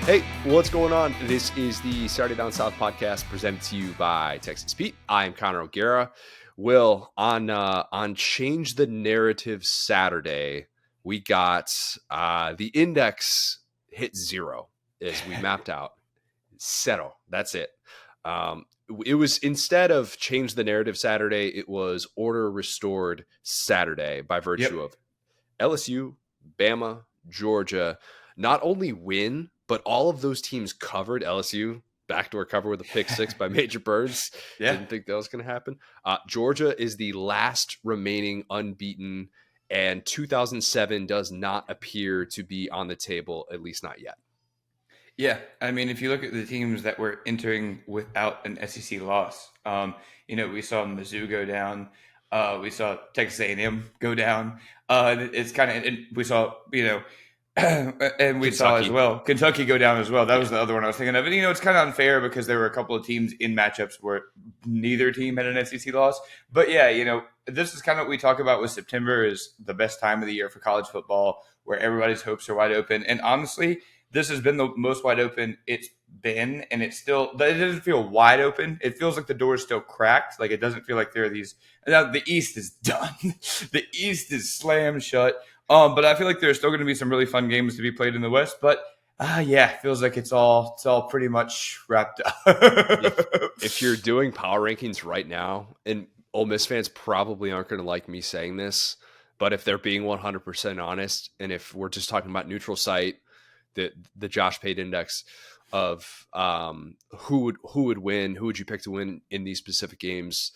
Hey, what's going on? This is the Saturday Down South podcast presented to you by Texas Pete. I'm Connor O'Gara. Will, on Change the Narrative Saturday, we got the index hit 0 as we mapped out. Zero. That's it. It was, instead of Change the Narrative Saturday, it was Order Restored Saturday by virtue of LSU, Bama, Georgia, not only win, but all of those teams covered. LSU, backdoor cover with a pick six by Major Birds. Didn't think that was going to happen. Georgia is the last remaining unbeaten, and 2007 does not appear to be on the table, at least not yet. Yeah, I mean, if you look at the teams that were entering without an SEC loss, we saw Mizzou go down. We saw Texas A&M go down. It's kind of, we saw, and we saw as well Kentucky go down as well. That was the other one I was thinking of. And, it's kind of unfair because there were a couple of teams in matchups where neither team had an SEC loss. But yeah, this is kind of what we talk about with September is the best time of the year for college football, where everybody's hopes are wide open. And honestly, this has been the most wide open it's been, and it doesn't feel wide open. It feels like the door is still cracked. Like, it doesn't feel like there are these. Now, the East is done. The East is slammed shut. But I feel like there's still going to be some really fun games to be played in the West. But it feels like it's all pretty much wrapped up. if you're doing power rankings right now, and Ole Miss fans probably aren't going to like me saying this, but if they're being 100% honest, and if we're just talking about neutral site, the Josh Pate index of who would win, who would you pick to win in these specific games,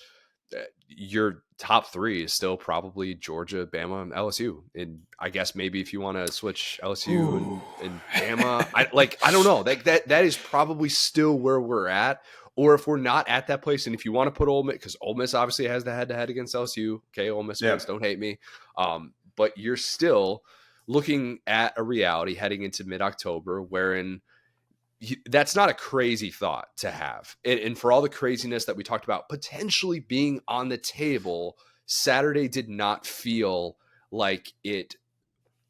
your top three is still probably Georgia, Bama, and LSU. And I guess maybe if you want to switch LSU and Bama, I don't know. That is probably still where we're at. Or if we're not at that place, and if you want to put Ole Miss, because Ole Miss obviously has the head-to-head against LSU. Okay, Ole Miss fans, don't hate me. But you're still looking at a reality heading into mid-October wherein that's not a crazy thought to have. And for all the craziness that we talked about potentially being on the table, Saturday did not feel like it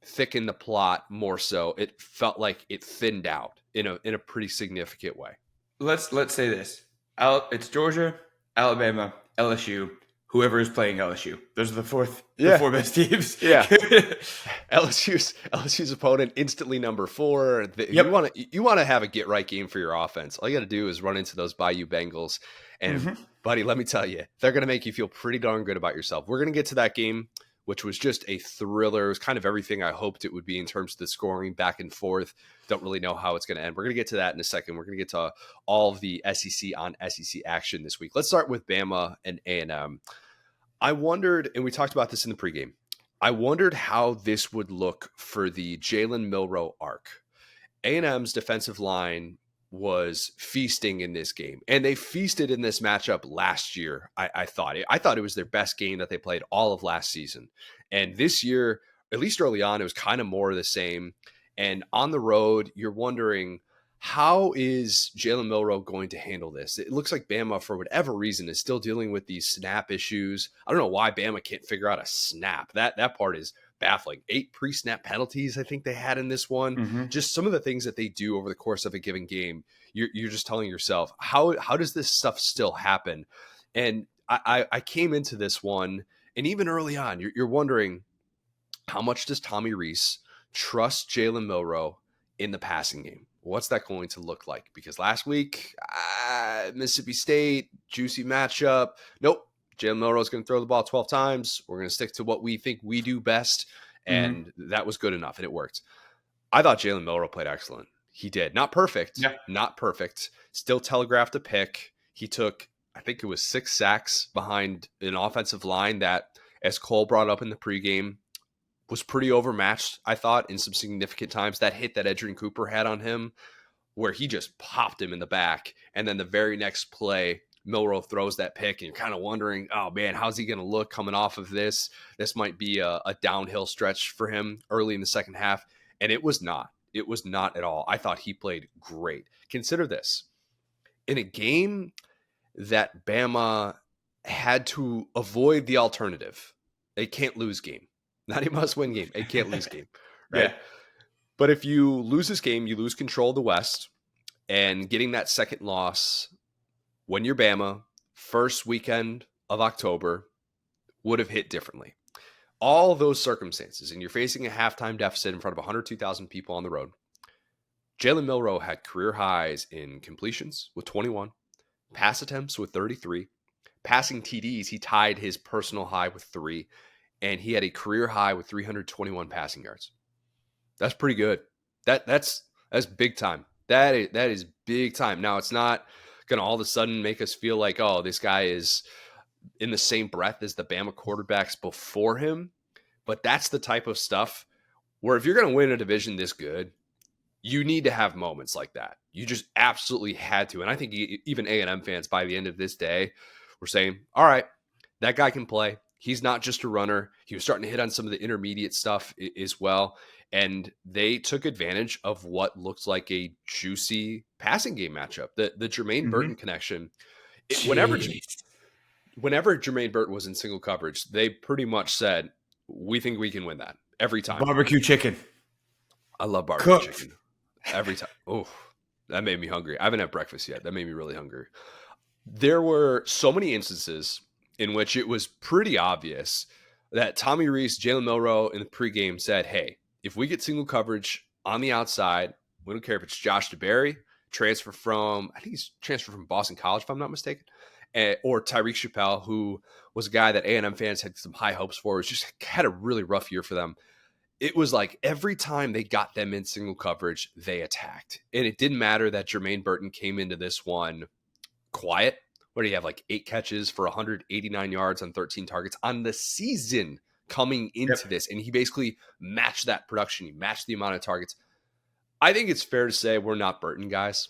thickened the plot more so. It felt like it thinned out in a pretty significant way. Let's say this. It's Georgia, Alabama, LSU, whoever is playing LSU. Those are the four best teams. Yeah. LSU's opponent instantly number 4. You want to have a get right game for your offense. All you got to do is run into those Bayou Bengals, and buddy, let me tell you, they're going to make you feel pretty darn good about yourself. We're going to get to that game, which was just a thriller. It was kind of everything I hoped it would be in terms of the scoring back and forth. Don't really know how it's going to end. We're going to get to that in a second. We're going to get to all of the SEC on SEC action this week. Let's start with Bama and A&M. I wondered, and we talked about this in the pregame, I wondered how this would look for the Jalen Milroe arc. A&M's defensive line was feasting in this game, and they feasted in this matchup last year. I thought it was their best game that they played all of last season. And this year, at least early on, it was kind of more of the same. And on the road, you're wondering, how is Jalen Milroe going to handle this? It looks like Bama, for whatever reason, is still dealing with these snap issues. I don't know why Bama can't figure out a snap. That part is baffling. 8 pre-snap penalties I think they had in this one. Just some of the things that they do over the course of a given game. You're just telling yourself, how does this stuff still happen? And I came into this one, and even early on, you're wondering, how much does Tommy Rees trust Jalen Milroe in the passing game? What's that going to look like? Because last week, Mississippi State, juicy matchup. Nope. Jalen Milroe is going to throw the ball 12 times. We're going to stick to what we think we do best. And that was good enough, and it worked. I thought Jalen Milroe played excellent. He did. Not perfect. Yeah. Not perfect. Still telegraphed a pick. He took, I think it was 6 sacks behind an offensive line that, as Cole brought up in the pregame, was pretty overmatched, I thought, in some significant times. That hit that Edgerrin Cooper had on him, where he just popped him in the back. And then the very next play, Milroe throws that pick, and you're kind of wondering, oh man, how's he going to look coming off of this? This might be a downhill stretch for him early in the second half. And it was not. It was not at all. I thought he played great. Consider this. In a game that Bama had to avoid the alternative, a can't lose game. Not a must-win game. A can't-lose game, right? But if you lose this game, you lose control of the West, and getting that second loss when you're Bama, first weekend of October, would have hit differently. All those circumstances, and you're facing a halftime deficit in front of 102,000 people on the road. Jalen Milroe had career highs in completions with 21, pass attempts with 33, passing TDs. He tied his personal high with 3, and he had a career high with 321 passing yards. That's pretty good. That's big time. That is big time. Now, it's not going to all of a sudden make us feel like, oh, this guy is in the same breath as the Bama quarterbacks before him. But that's the type of stuff where if you're going to win a division this good, you need to have moments like that. You just absolutely had to. And I think even A&M fans by the end of this day were saying, all right, that guy can play. He's not just a runner. He was starting to hit on some of the intermediate stuff as well. And they took advantage of what looked like a juicy passing game matchup. The Jermaine Burton connection. Whenever Jermaine Burton was in single coverage, they pretty much said, we think we can win that every time. Barbecue chicken. I love barbecue chicken. Every time. Oh, that made me hungry. I haven't had breakfast yet. That made me really hungry. There were so many instances in which it was pretty obvious that Tommy Rees, Jalen Milroe in the pregame said, hey, if we get single coverage on the outside, we don't care if it's Josh DeBerry, I think he's transferred from Boston College, if I'm not mistaken, or Tyreek Chappelle, who was a guy that A&M fans had some high hopes for. It just had a really rough year for them. It was like every time they got them in single coverage, they attacked. And it didn't matter that Jermaine Burton came into this one quiet. What do you have, like 8 catches for 189 yards on 13 targets on the season coming into this? And he basically matched that production. He matched the amount of targets. I think it's fair to say we're not Burton guys.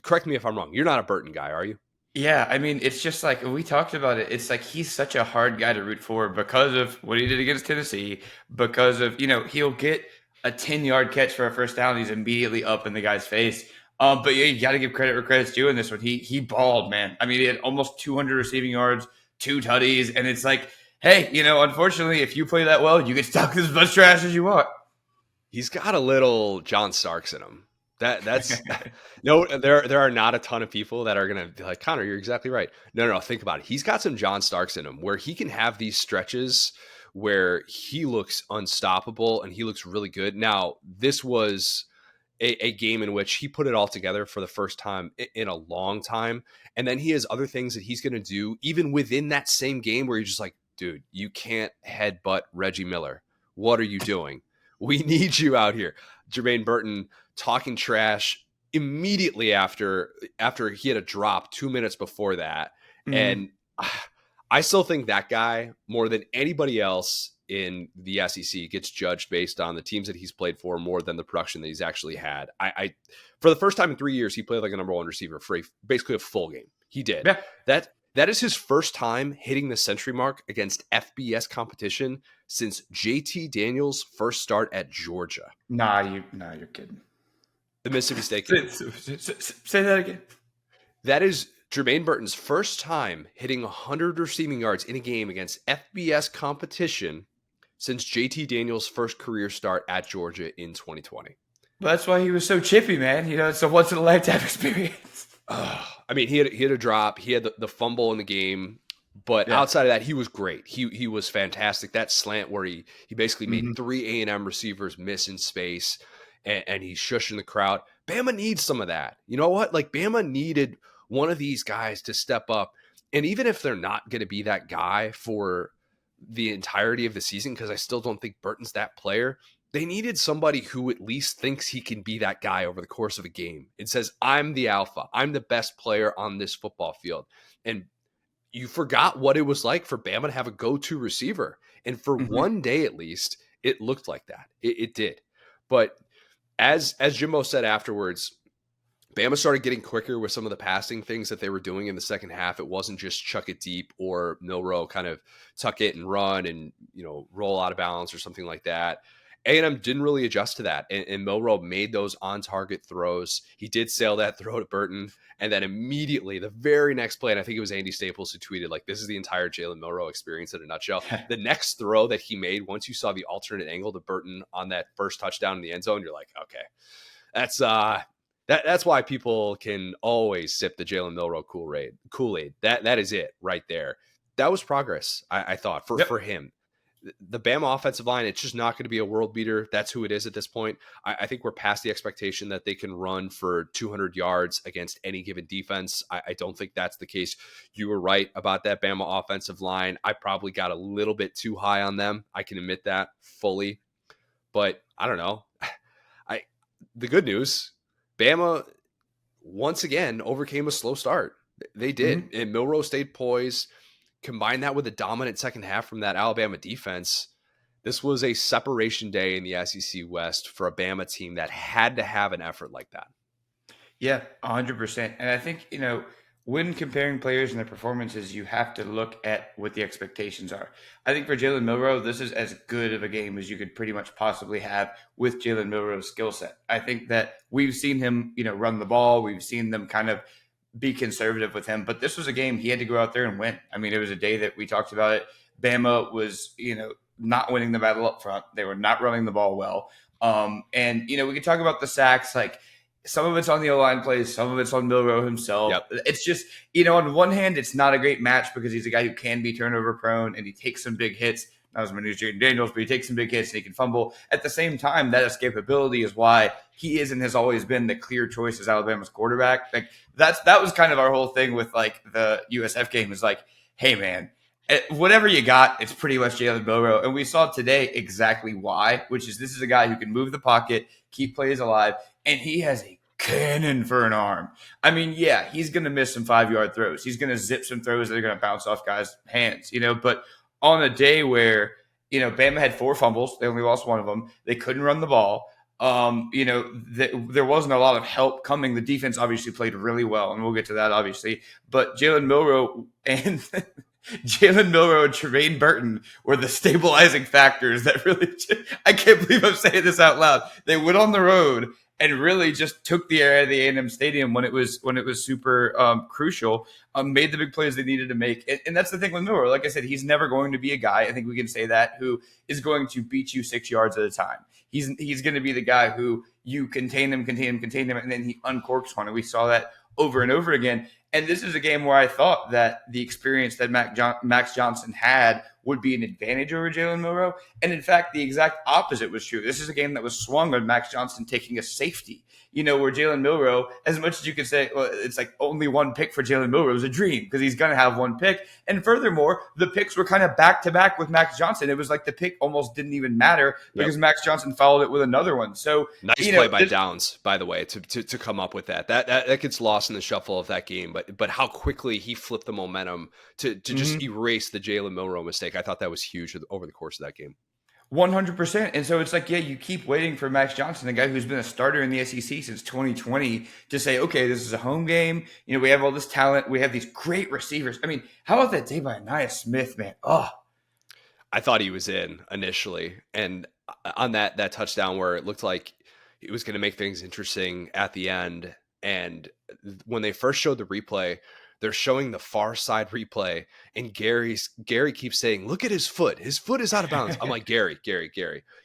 Correct me if I'm wrong. You're not a Burton guy, are you? Yeah, I mean, it's just like we talked about it. It's like he's such a hard guy to root for because of what he did against Tennessee, because of, he'll get a 10-yard catch for a first down. He's immediately up in the guy's face. But yeah, you got to give credit where credit's due in this one. He balled, man. I mean, he had almost 200 receiving yards, 2 tutties. And it's like, hey, unfortunately, if you play that well, you get stuck with as much trash as you want. He's got a little John Starks in him. That's no, there are not a ton of people that are going to be like, Connor, you're exactly right. No, think about it. He's got some John Starks in him where he can have these stretches where he looks unstoppable and he looks really good. Now, this was a game in which he put it all together for the first time in a long time. And then he has other things that he's going to do even within that same game where you're just like, dude, you can't headbutt Reggie Miller. What are you doing? We need you out here. Jermaine Burton talking trash immediately after he had a drop 2 minutes before that. And I still think that guy, more than anybody else in the SEC, gets judged based on the teams that he's played for more than the production that he's actually had. I for the first time in 3 years, he played like a number one receiver for basically a full game. He did. Yeah. That is his first time hitting the century mark against FBS competition since JT Daniels' first start at Georgia. Nah, you're kidding. The Mississippi State game. Say that again. That is Jermaine Burton's first time hitting 100 receiving yards in a game against FBS competition since JT Daniels' first career start at Georgia in 2020. Well, that's why he was so chippy, man. It's a once-in-a-lifetime experience. I mean, he had a drop. He had the fumble in the game. But outside of that, he was great. He was fantastic. That slant where he basically made 3 A&M receivers miss in space, and he's shushing the crowd. Bama needs some of that. You know what? Like, Bama needed one of these guys to step up. And even if they're not going to be that guy for the entirety of the season, because I still don't think Burton's that player, they needed somebody who at least thinks he can be that guy over the course of a game. It says, I'm the alpha. I'm the best player on this football field. And you forgot what it was like for Bama to have a go-to receiver. And for one day at least, it looked like that. It did. But as Jimbo said afterwards, Bama started getting quicker with some of the passing things that they were doing in the second half. It wasn't just chuck it deep or Milroe kind of tuck it and run and, roll out of balance or something like that. A&M didn't really adjust to that, and Milroe made those on-target throws. He did sail that throw to Burton, and then immediately, the very next play, and I think it was Andy Staples who tweeted, like, this is the entire Jalen Milroe experience in a nutshell. The next throw that he made, once you saw the alternate angle to Burton on that first touchdown in the end zone, you're like, okay, that's why people can always sip the Jalen Milroe Kool-Aid. That is it right there. That was progress, I thought, for him. The Bama offensive line, it's just not going to be a world beater. That's who it is at this point. I think we're past the expectation that they can run for 200 yards against any given defense. I don't think that's the case. You were right about that Bama offensive line. I probably got a little bit too high on them. I can admit that fully. But I don't know. The good news, Bama once again overcame a slow start. They did. And Milroe stayed poised. Combine that with a dominant second half from that Alabama defense. This was a separation day in the SEC West for a Bama team that had to have an effort like that. Yeah, 100%. And I think, when comparing players and their performances, you have to look at what the expectations are. I think for Jalen Milroe, this is as good of a game as you could pretty much possibly have with Jalen Milroe's skill set. I think that we've seen him, run the ball. We've seen them kind of be conservative with him, but this was a game he had to go out there and win. I mean, it was a day that we talked about it. Bama was, not winning the battle up front. They were not running the ball well. And we could talk about the sacks. Like, some of it's on the O-line plays, some of it's on Milroe himself. Yep. It's just, on one hand, it's not a great match because he's a guy who can be turnover prone and he takes some big hits. Not as many as Jayden Daniels, but he takes some big hits and he can fumble. At the same time, that escapability is why he is and has always been the clear choice as Alabama's quarterback. Like, that was kind of our whole thing with like the USF game, is like, hey man, whatever you got, it's pretty much Jalen Milroe. And we saw today exactly why, which is this is a guy who can move the pocket, keep plays alive, and he has a cannon for an arm. I mean, yeah, he's going to miss some 5-yard throws. He's going to zip some throws that are going to bounce off guys' hands, but on a day where, Bama had 4 fumbles, they only lost one of them. They couldn't run the ball. There wasn't a lot of help coming. The defense obviously played really well, and we'll get to that obviously. But Jalen Milroe and Tremaine Burton were the stabilizing factors that really – I can't believe I'm saying this out loud. They went on the road and really just took the air out of the A&M Stadium when it was super crucial, made the big plays they needed to make. And that's the thing with Milroe. Like I said, he's never going to be a guy, I think we can say that, who is going to beat you 6 yards at a time. He's going to be the guy who you contain him, and then he uncorks one. And we saw that over and over again. And this is a game where I thought that the experience that Max Johnson had would be an advantage over Jalen Milroe. And in fact, the exact opposite was true. This is a game that was swung on Max Johnson taking a safety, where Jalen Milroe, as much as you could say, well, it's like only one pick for Jalen Milroe is a dream because he's going to have one pick. And furthermore, the picks were kind of back to back with Max Johnson. It was like the pick almost didn't even matter because Max Johnson followed it with another one. So nice play by Downs, by the way, to come up with that. That gets lost in the shuffle of that game. But how quickly he flipped the momentum to just erase the Jalen Milroe mistake. I thought that was huge over the course of that game. 100%. And so it's like, yeah, you keep waiting for Max Johnson, the guy who's been a starter in the SEC since 2020, to say, okay, this is a home game. We have all this talent. We have these great receivers. I mean, how about that day by Anaya Smith, man? Oh, I thought he was in initially. And on that touchdown where it looked like it was going to make things interesting at the end. And when they first showed the replay, they're showing the far side replay, and Gary keeps saying, look at his foot. His foot is out of bounds. I'm like, Gary,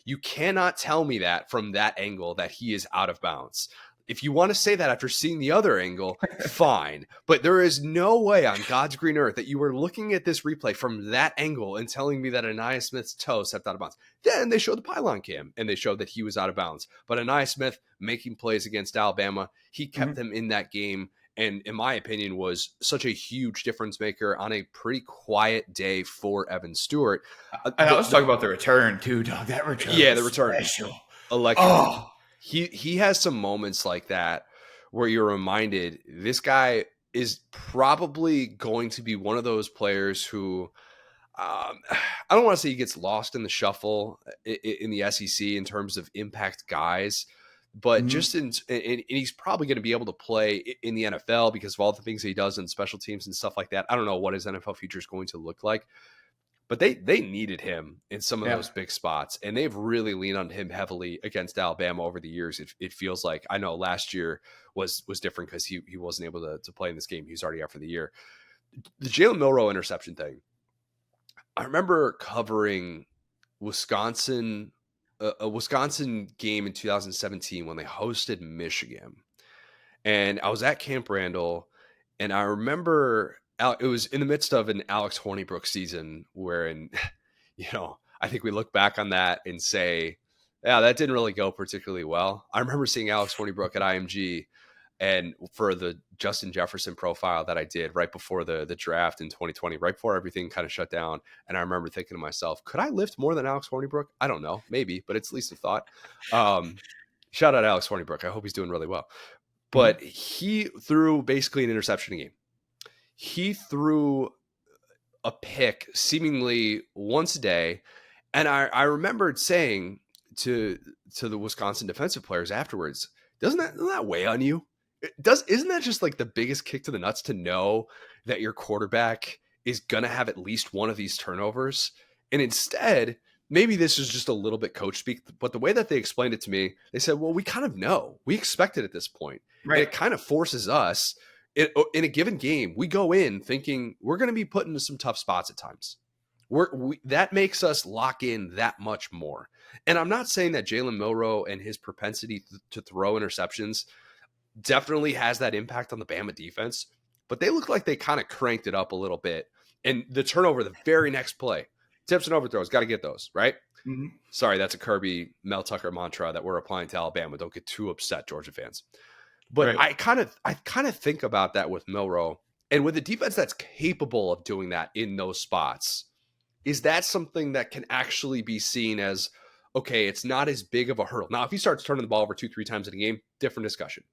you cannot tell me that from that angle that he is out of bounds. If you want to say that after seeing the other angle, fine. But there is no way on God's green earth that you were looking at this replay from that angle and telling me that Anaya Smith's toe stepped out of bounds. Then they showed the pylon cam, and they showed that he was out of bounds. But Anaya Smith making plays against Alabama, he kept them in that game. And in my opinion, was such a huge difference maker on a pretty quiet day for Evan Stewart. Let's talk about the return too, dog. That return, the return, special. Electric. Oh. He has some moments like that where you're reminded this guy is probably going to be one of those players who I don't want to say he gets lost in the shuffle in the SEC in terms of impact guys. But just and he's probably going to be able to play in the NFL because of all the things he does in special teams and stuff like that. I don't know what his NFL future is going to look like. but they needed him in some of Yeah. those big spots, and they've really leaned on him heavily against Alabama over the years. It feels like, I know last year was different because he wasn't able to play in this game. He was already out for the year. The Jalen Milroe interception thing, I remember covering Wisconsin, a Wisconsin game in 2017 when they hosted Michigan. And I was at Camp Randall, and I remember it was in the midst of an Alex Hornibrook season wherein, I think we look back on that and say, yeah, that didn't really go particularly well. I remember seeing Alex Hornibrook at IMG, and for the Justin Jefferson profile that I did right before the draft in 2020, right before everything kind of shut down. And I remember thinking to myself, could I lift more than Alex Hornibrook? I don't know, maybe, but it's at least a thought. Shout out Alex Hornibrook. I hope he's doing really well. But he threw basically an interception game. He threw a pick seemingly once a day. And I remembered saying to the Wisconsin defensive players afterwards, doesn't that weigh on you? Isn't that just like the biggest kick to the nuts to know that your quarterback is going to have at least one of these turnovers? And instead, maybe this is just a little bit coach speak, but the way that they explained it to me, they said, well, we kind of know. We expect it at this point. Right. And it kind of forces us in a given game. We go in thinking we're going to be put into some tough spots at times. That makes us lock in that much more. And I'm not saying that Jalen Milroe and his propensity to throw interceptions definitely has that impact on the Bama defense, but they look like they kind of cranked it up a little bit. And the turnover, the very next play, tips and overthrows, got to get those, right? Mm-hmm. Sorry, that's a Kirby Mel Tucker mantra that we're applying to Alabama. Don't get too upset, Georgia fans. But right. I kind of think about that with Milroe, and with a defense that's capable of doing that in those spots. Is that something that can actually be seen as, okay, it's not as big of a hurdle? Now, if he starts turning the ball over 2-3 times in a game, different discussion.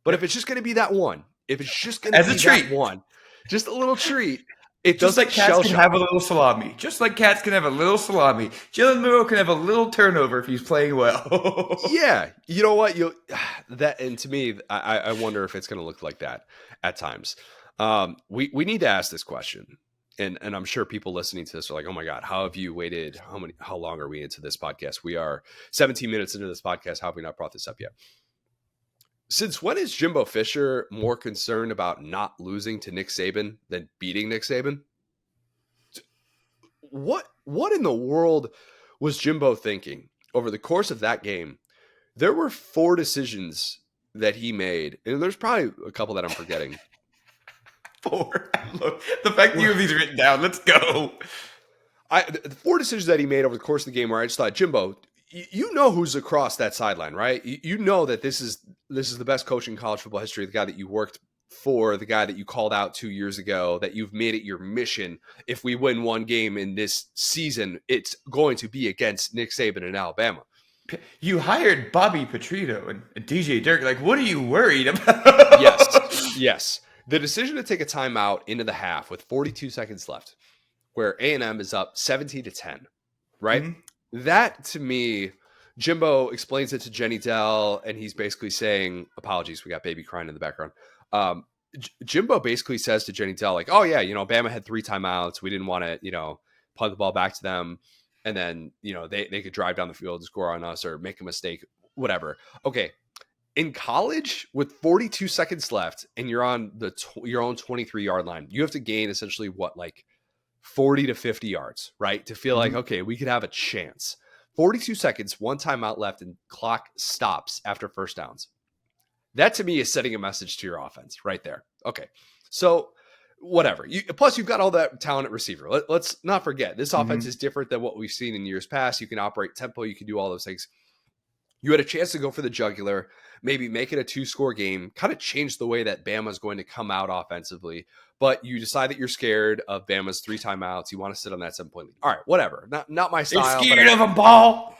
But if it's just going to be that one, if it's just going to be that one, just a little treat, it just like cats can have a little salami. Just like cats can have a little salami. Jalen Milroe can have a little turnover if he's playing well. Yeah, you know what? And to me, I wonder if it's going to look like that at times. We need to ask this question. And I'm sure people listening to this are like, oh my God, how have you waited? How long are we into this podcast? We are 17 minutes into this podcast. How have we not brought this up yet? Since when is Jimbo Fisher more concerned about not losing to Nick Saban than beating Nick Saban? What in the world was Jimbo thinking over the course of that game? There were 4 decisions that he made, and there's probably a couple that I'm forgetting. 4. Look, the fact that you have these written down, let's go. The 4 decisions that he made over the course of the game where I just thought, Jimbo, you know who's across that sideline, right? You know that this is the best coach in college football history, the guy that you worked for, the guy that you called out 2 years ago, that you've made it your mission. If we win one game in this season, it's going to be against Nick Saban in Alabama. You hired Bobby Petrino and DJ Dirk. Like, what are you worried about? Yes. The decision to take a timeout into the half with 42 seconds left, where A&M is up 17-10, right? Mm-hmm. That, to me, Jimbo explains it to Jenny Dell, and he's basically saying, apologies, we got baby crying in the background. Jimbo basically says to Jenny Dell, like, oh, yeah, Bama had 3 timeouts. We didn't want to, punt the ball back to them. And then, they could drive down the field and score on us or make a mistake, whatever. Okay. In college, with 42 seconds left, and you're on your own 23-yard line, you have to gain essentially 40 to 50 yards, right? To feel like, okay, we could have a chance. 42 seconds, 1 timeout left, and clock stops after first downs. That, to me, is sending a message to your offense right there. Okay, so whatever. Plus, you've got all that talent at receiver. Let's not forget, this offense is different than what we've seen in years past. You can operate tempo. You can do all those things. You had a chance to go for the jugular, maybe make it a 2-score game, kind of change the way that Bama's going to come out offensively. But you decide that you're scared of Bama's 3 timeouts. You want to sit on that 7-point lead. All right, whatever. Not my style. You're scared of a ball.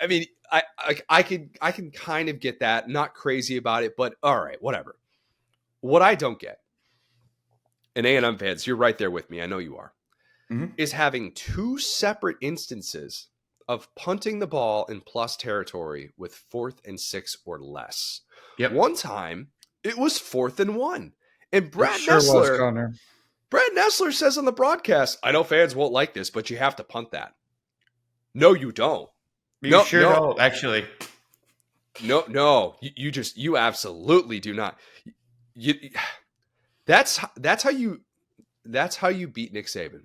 I mean, I can kind of get that. Not crazy about it, but all right, whatever. What I don't get, and A&M fans, you're right there with me. I know you are. Is having 2 separate instances of punting the ball in plus territory with 4th and 6 or less. Yep. One time, it was 4th and 1. And Brad Nessler Brad Nessler says on the broadcast, I know fans won't like this, but you have to punt that. No, you don't. You sure don't, actually. No. You absolutely do not. That's how you beat Nick Saban,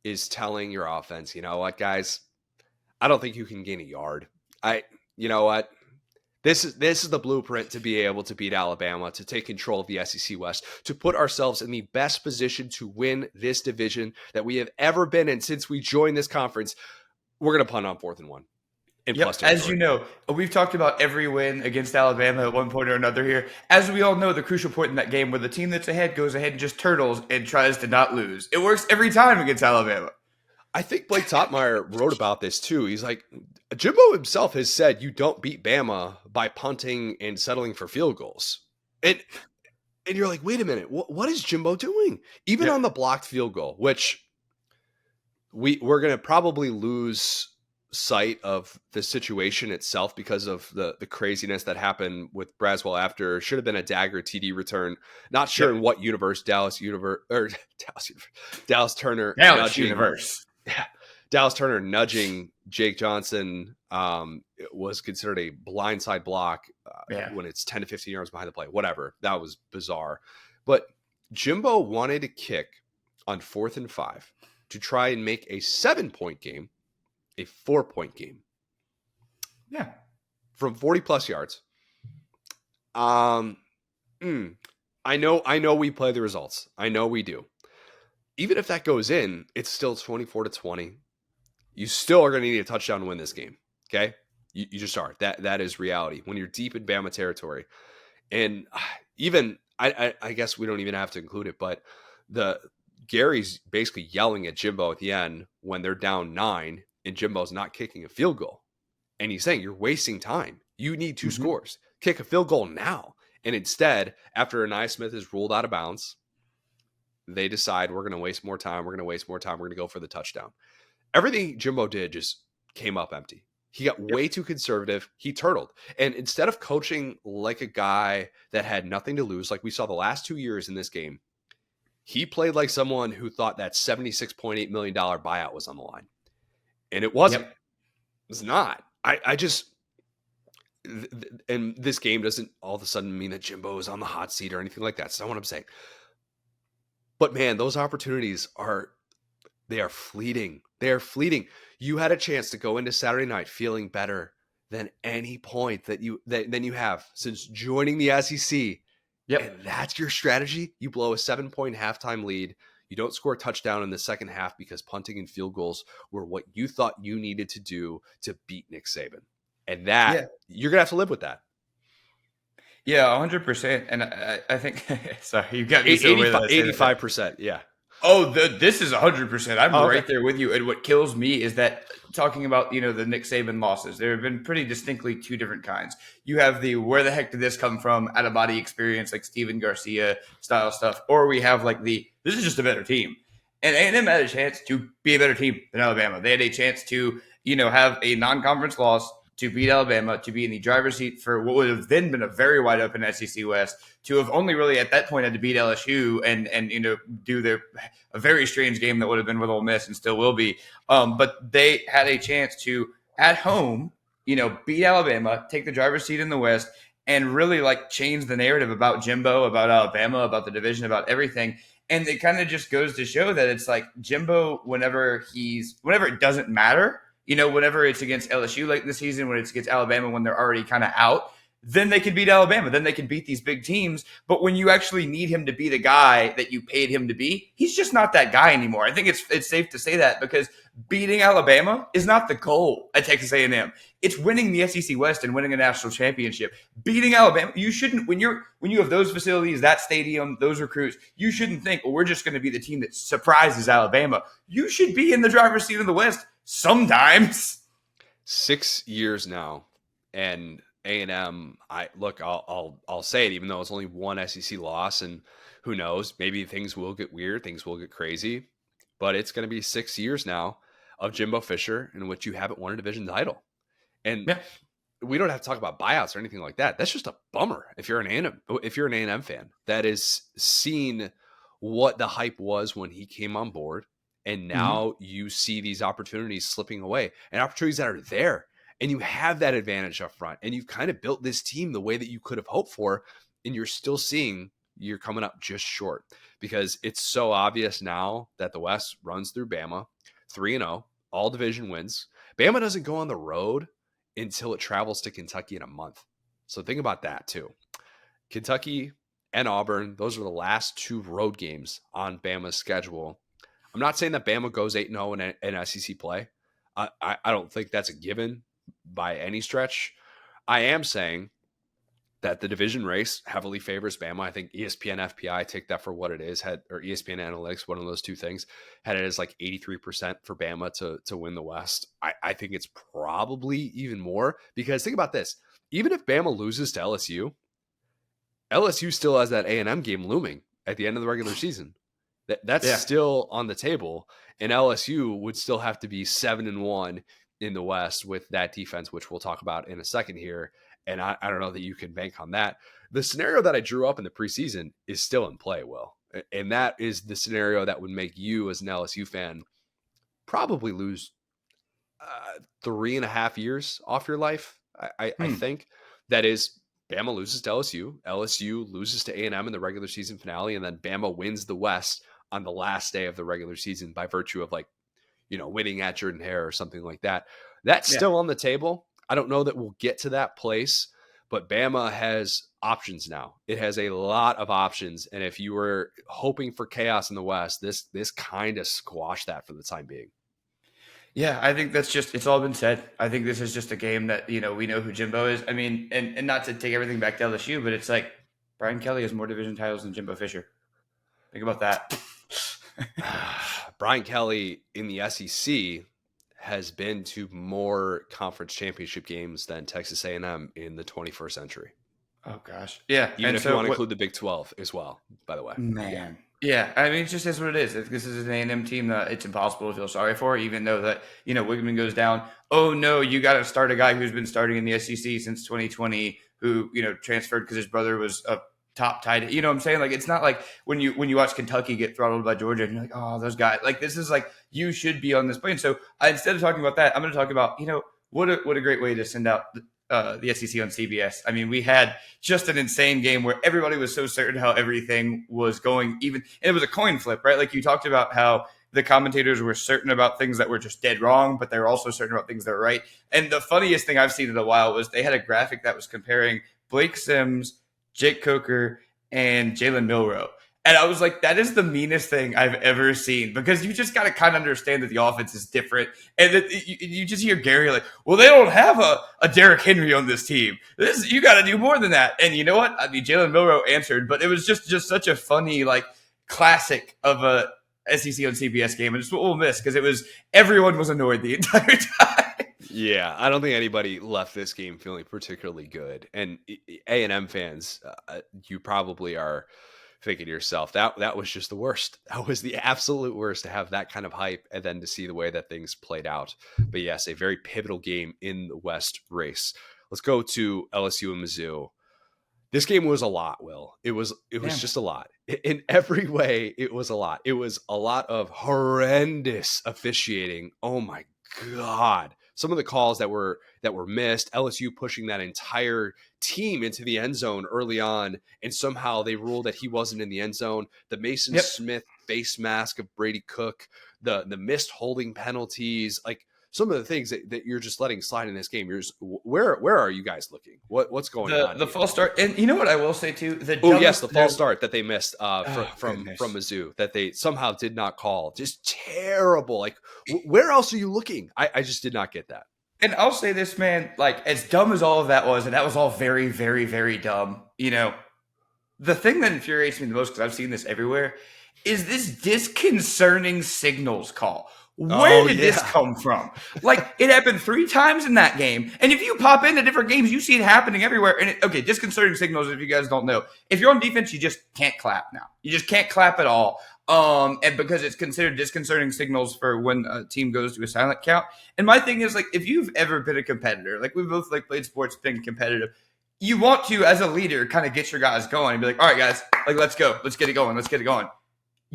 is telling your offense, you know what, guys, I don't think you can gain a yard. You know what? This is the blueprint to be able to beat Alabama, to take control of the SEC West, to put ourselves in the best position to win this division that we have ever been in since we joined this conference. We're going to punt on 4th and 1. As you know, we've talked about every win against Alabama at one point or another here. As we all know, the crucial point in that game where the team that's ahead goes ahead and just turtles and tries to not lose. It works every time against Alabama. I think Blake Topmeyer wrote about this too. He's like, Jimbo himself has said you don't beat Bama by punting and settling for field goals. And you're like, wait a minute, what is Jimbo doing? Even on the blocked field goal, which we're going to probably lose sight of the situation itself because of the craziness that happened with Braswell after. Should have been a dagger TD return. Not sure in what universe Dallas Turner nudging Jake Johnson was considered a blindside block when it's 10 to 15 yards behind the play. Whatever. That was bizarre. But Jimbo wanted to kick on 4th and 5 to try and make a 7-point game a 4-point game. Yeah. From 40 plus yards. I know we play the results. I know we do. Even if that goes in, it's still 24-20. You still are going to need a touchdown to win this game. Okay? You just are. That is reality. When you're deep in Bama territory. And even, I guess we don't even have to include it, but Gary's basically yelling at Jimbo at the end when they're down 9 and Jimbo's not kicking a field goal. And he's saying, you're wasting time. You need 2 scores. Kick a field goal now. And instead, after Anaya Smith is ruled out of bounds, they decide we're going to waste more time. We're going to go for the touchdown. Everything Jimbo did just came up empty. He got way too conservative. He turtled. And instead of coaching like a guy that had nothing to lose, like we saw the last 2 years in this game, he played like someone who thought that $76.8 million buyout was on the line. And it wasn't. It's not. I just, and this game doesn't all of a sudden mean that Jimbo is on the hot seat or anything like that. That's not what I'm saying. But man, those opportunities are fleeting. They are fleeting. You had a chance to go into Saturday night feeling better than any point than you have since joining the SEC. And that's your strategy. You blow a 7-point halftime lead. You don't score a touchdown in the second half because punting and field goals were what you thought you needed to do to beat Nick Saban. And you're going to have to live with that. Yeah, 100%. And I think, sorry, you got me so 85%. Yeah. Oh, this is 100%. I'm right there with you. And what kills me is that talking about, the Nick Saban losses, there have been pretty distinctly 2 different kinds. You have the where the heck did this come from, out of body experience, like Steven Garcia style stuff, or we have like this is just a better team. And A&M had a chance to be a better team than Alabama. They had a chance to, have a non-conference loss, to beat Alabama, to be in the driver's seat for what would have then been a very wide open SEC West, to have only really at that point had to beat LSU and do a very strange game that would have been with Ole Miss and still will be. But they had a chance to, at home, beat Alabama, take the driver's seat in the West, and really change the narrative about Jimbo, about Alabama, about the division, about everything. And it kind of just goes to show that it's like Jimbo, whenever it doesn't matter, whenever it's against LSU late in the season, when it's against Alabama, when they're already kind of out, then they can beat Alabama. Then they can beat these big teams. But when you actually need him to be the guy that you paid him to be, he's just not that guy anymore. I think it's safe to say that, because beating Alabama is not the goal at Texas A&M. It's winning the SEC West and winning a national championship. Beating Alabama, you shouldn't, when you have those facilities, that stadium, those recruits, you shouldn't think, well, we're just going to be the team that surprises Alabama. You should be in the driver's seat of the West sometimes. 6 years now, and A&M, I'll say it, even though it's only one SEC loss, and who knows, maybe things will get weird, things will get crazy, but it's going to be 6 years now of Jimbo Fisher in which you haven't won a division title. And we don't have to talk about buyouts or anything like that. That's just a bummer if you're an A&M fan that is seen what the hype was when he came on board. And now you see these opportunities slipping away, and opportunities that are there. And you have that advantage up front. And you've kind of built this team the way that you could have hoped for. And you're still seeing you're coming up just short, because it's so obvious now that the West runs through Bama 3-0, all division wins. Bama doesn't go on the road until it travels to Kentucky in a month. So think about that too. Kentucky and Auburn, those are the last 2 road games on Bama's schedule. I'm not saying that Bama goes 8-0 in SEC play. I don't think that's a given by any stretch. I am saying that the division race heavily favors Bama. I think ESPN FPI, take that for what it is, or ESPN Analytics, one of those two things, had it as like 83% for Bama to win the West. I think it's probably even more, because think about this. Even if Bama loses to LSU still has that A&M game looming at the end of the regular season. That's still on the table, and LSU would still have to be 7-1 in the West with that defense, which we'll talk about in a second here. And I don't know that you can bank on that. The scenario that I drew up in the preseason is still in play, Will. And that is the scenario that would make you, as an LSU fan, probably lose 3.5 years off your life. I think that is, Bama loses to LSU loses to A&M in the regular season finale, and then Bama wins the West on the last day of the regular season by virtue of winning at Jordan-Hare or something like that. That's still on the table. I don't know that we'll get to that place, but Bama has options now. It has a lot of options, and if you were hoping for chaos in the West, this kind of squashed that for the time being. Yeah, I think it's all been said. I think this is just a game that, we know who Jimbo is. I mean, and not to take everything back to LSU, but it's like Brian Kelly has more division titles than Jimbo Fisher. Think about that. Brian Kelly in the SEC has been to more conference championship games than Texas A&M in the 21st century. Oh, gosh. Yeah. Even if you want to include the Big 12 as well, by the way. Man. Yeah, I mean, it just is what it is. This is an A&M team that it's impossible to feel sorry for, even though that, Wigman goes down. Oh, no, you got to start a guy who's been starting in the SEC since 2020 who, transferred because his brother was a top tight. You know what I'm saying? Like, it's not like when you watch Kentucky get throttled by Georgia and you're like, oh, those guys. Like, this is like, you should be on this plane. So instead of talking about that, I'm going to talk about, what a great way to send out the SEC on CBS. I mean, we had just an insane game where everybody was so certain how everything was going, and it was a coin flip, right? Like, you talked about how the commentators were certain about things that were just dead wrong, but they were also certain about things that were right. And the funniest thing I've seen in a while was they had a graphic that was comparing Blake Sims, Jake Coker, and Jalen Milroe. And I was like, that is the meanest thing I've ever seen, because you just got to kind of understand that the offense is different. And that you just hear Gary like, well, they don't have a Derrick Henry on this team. You got to do more than that. And you know what? I mean, Jalen Milroe answered, but it was just such a funny, like, classic of a SEC on CBS game. And it's what we'll miss, because everyone was annoyed the entire time. Yeah, I don't think anybody left this game feeling particularly good. And A&M fans, you probably are thinking to yourself, that was just the worst. That was the absolute worst, to have that kind of hype and then to see the way that things played out. But yes, a very pivotal game in the West race. Let's go to LSU and Mizzou. This game was a lot, Will. It was just a lot. In every way, it was a lot. It was a lot of horrendous officiating. Oh my God. Some of the calls that were missed, LSU pushing that entire team into the end zone early on, and somehow they ruled that he wasn't in the end zone. The Mason Smith face mask of Brady Cook, the missed holding penalties, like some of the things that you're just letting slide in this game. You're just, where are you guys looking? What's going on? The false start, and you know what I will say too. The false start that they missed from Mizzou, that they somehow did not call. Just terrible. Like, where else are you looking? I just did not get that. And I'll say this, man. Like, as dumb as all of that was, and that was all very, very, very dumb. The thing that infuriates me the most, because I've seen this everywhere, is this disconcerting signals call. Where did this come from? Like, it happened 3 times in that game. And if you pop into different games, you see it happening everywhere. And disconcerting signals, if you guys don't know. If you're on defense, you just can't clap now. You just can't clap at all. And because it's considered disconcerting signals for when a team goes to a silent count. And my thing is, like, if you've ever been a competitor, like, we both played sports, been competitive, you want to, as a leader, kind of get your guys going and be like, all right, guys, like, let's go. Let's get it going.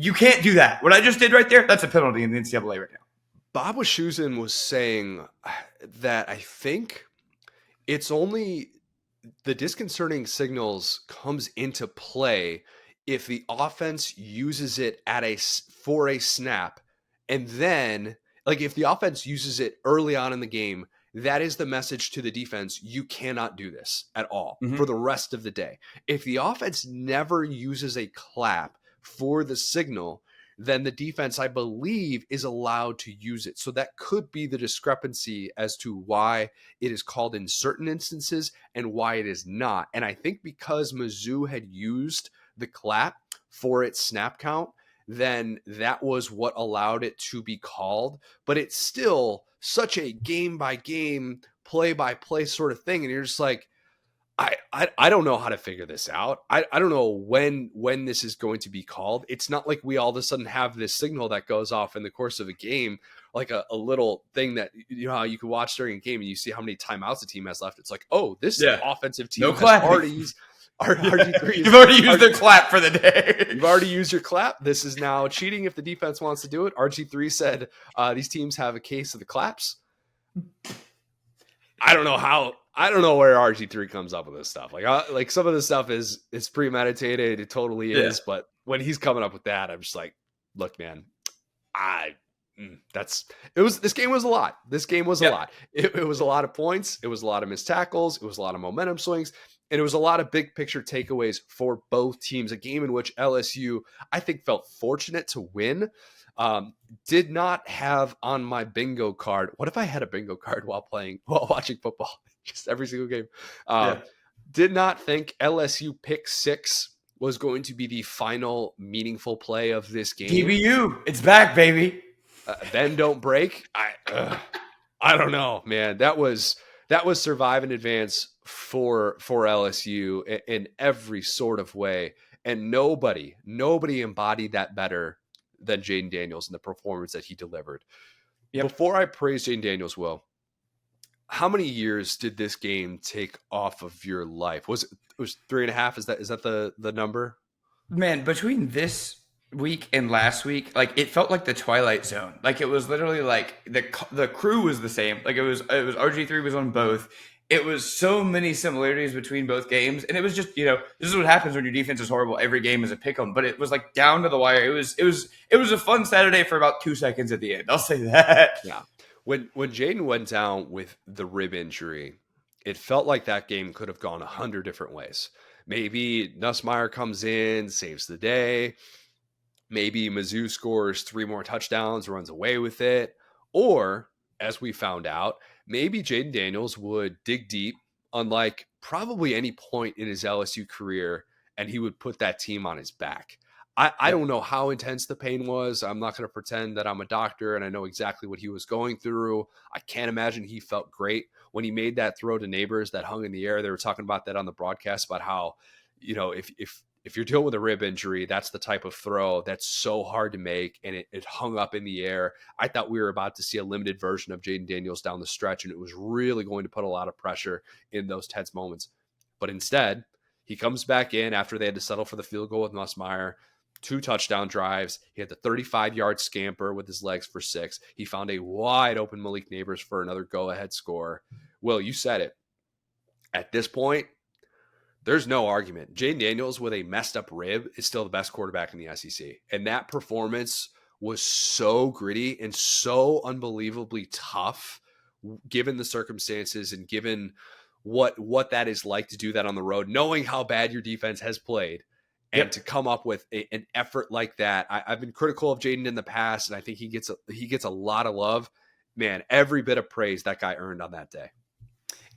You can't do that. What I just did right there, that's a penalty in the NCAA right now. Bob Wischusen was saying that I think it's only the disconcerting signals comes into play if the offense uses it for a snap, and then like if the offense uses it early on in the game, that is the message to the defense: you cannot do this at all for the rest of the day. If the offense never uses a clap for the signal, then the defense, I believe, is allowed to use it. So that could be the discrepancy as to why it is called in certain instances and why it is not. And I think because Mizzou had used the clap for its snap count, then that was what allowed it to be called. But it's still such a game by game, play by play sort of thing. And you're just like, I don't know how to figure this out. I don't know when this is going to be called. It's not like we all of a sudden have this signal that goes off in the course of a game, like a little thing that, you know, how you can watch during a game and you see how many timeouts the team has left. It's like, oh, this offensive team has already used RG3. You've already used their clap for the day. You've already used your clap. This is now cheating if the defense wants to do it. RG3 said these teams have a case of the claps. I don't know where RG3 comes up with this stuff. Like some of this stuff is premeditated. It totally is. But when he's coming up with that, I'm just like, look, man, this game was a lot. This game was a lot. It was a lot of points. It was a lot of missed tackles. It was a lot of momentum swings. And it was a lot of big picture takeaways for both teams. A game in which LSU, I think, felt fortunate to win. Did not have on my bingo card. What if I had a bingo card while watching football? Just every single game. Did not think LSU pick 6 was going to be the final meaningful play of this game. DBU, it's back, baby. Bend don't break. I don't know, man. That was survive and advance for LSU in every sort of way, and nobody embodied that better than Jayden Daniels in the performance that he delivered. Before I praise Jayden Daniels, Will, how many years did this game take off of your life? It was 3.5? Is that the number? Man, between this week and last week, like it felt like the Twilight Zone. Like it was literally like the crew was the same. Like it was RG3 was on both. It was so many similarities between both games, and it was just, you know, this is what happens when your defense is horrible. Every game is a pick 'em, but it was like down to the wire. It was a fun Saturday for about 2 seconds at the end. I'll say that. Yeah. When Jayden went down with the rib injury, it felt like that game could have gone 100 different ways. Maybe Nussmeier comes in, saves the day. Maybe Mizzou scores 3 more touchdowns, runs away with it. Or, as we found out, maybe Jayden Daniels would dig deep, unlike probably any point in his LSU career, and he would put that team on his back. I don't know how intense the pain was. I'm not going to pretend that I'm a doctor and I know exactly what he was going through. I can't imagine he felt great when he made that throw to Neighbors that hung in the air. They were talking about that on the broadcast, about how, you know, if you're dealing with a rib injury, that's the type of throw that's so hard to make, and it hung up in the air. I thought we were about to see a limited version of Jayden Daniels down the stretch, and it was really going to put a lot of pressure in those tense moments. But instead, he comes back in after they had to settle for the field goal with Nussmeier. 2 touchdown drives. He had the 35-yard scamper with his legs for 6. He found a wide open Malik Neighbors for another go-ahead score. Will, you said it. At this point, there's no argument. Jayden Daniels with a messed up rib is still the best quarterback in the SEC. And that performance was so gritty and so unbelievably tough, given the circumstances and given what that is like to do that on the road, knowing how bad your defense has played. And to come up with an effort like that. I've been critical of Jayden in the past, and I think he gets a lot of love. Man, every bit of praise that guy earned on that day.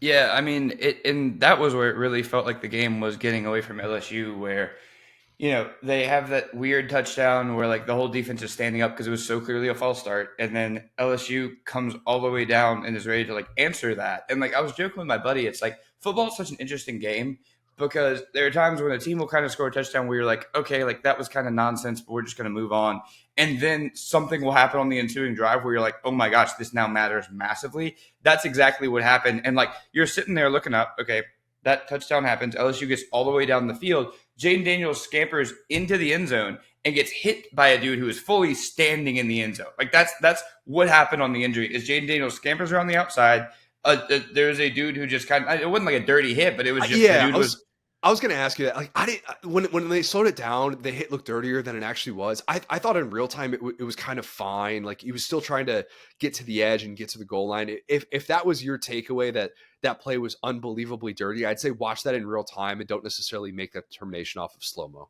Yeah, I mean, and that was where it really felt like the game was getting away from LSU, where, you know, they have that weird touchdown where like the whole defense is standing up because it was so clearly a false start, and then LSU comes all the way down and is ready to like answer that. And like I was joking with my buddy, it's like football is such an interesting game, because there are times when a team will kind of score a touchdown where you're like, okay, like that was kind of nonsense, but we're just going to move on. And then something will happen on the ensuing drive where you're like, oh my gosh, this now matters massively. That's exactly what happened. And like you're sitting there looking up, okay, that touchdown happens. LSU gets all the way down the field. Jayden Daniels scampers into the end zone. and gets hit by a dude who is fully standing in the end zone. Like that's what happened on the injury. Is Jayden Daniels scampers around the outside. There's a dude who just it wasn't like a dirty hit, but it was just the dude was. I was going to ask you that. Like, I didn't when they slowed it down, the hit looked dirtier than it actually was. I thought in real time it was kind of fine. Like he was still trying to get to the edge and get to the goal line. If that was your takeaway, that play was unbelievably dirty, I'd say watch that in real time and don't necessarily make that determination off of slow-mo.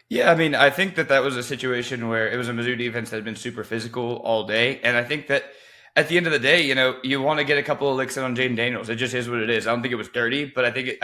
Yeah, I mean, I think that was a situation where it was a Mizzou defense that had been super physical all day, and I think that at the end of the day, you want to get a couple of licks in on Jayden Daniels. It just is what it is. I don't think it was dirty, but I think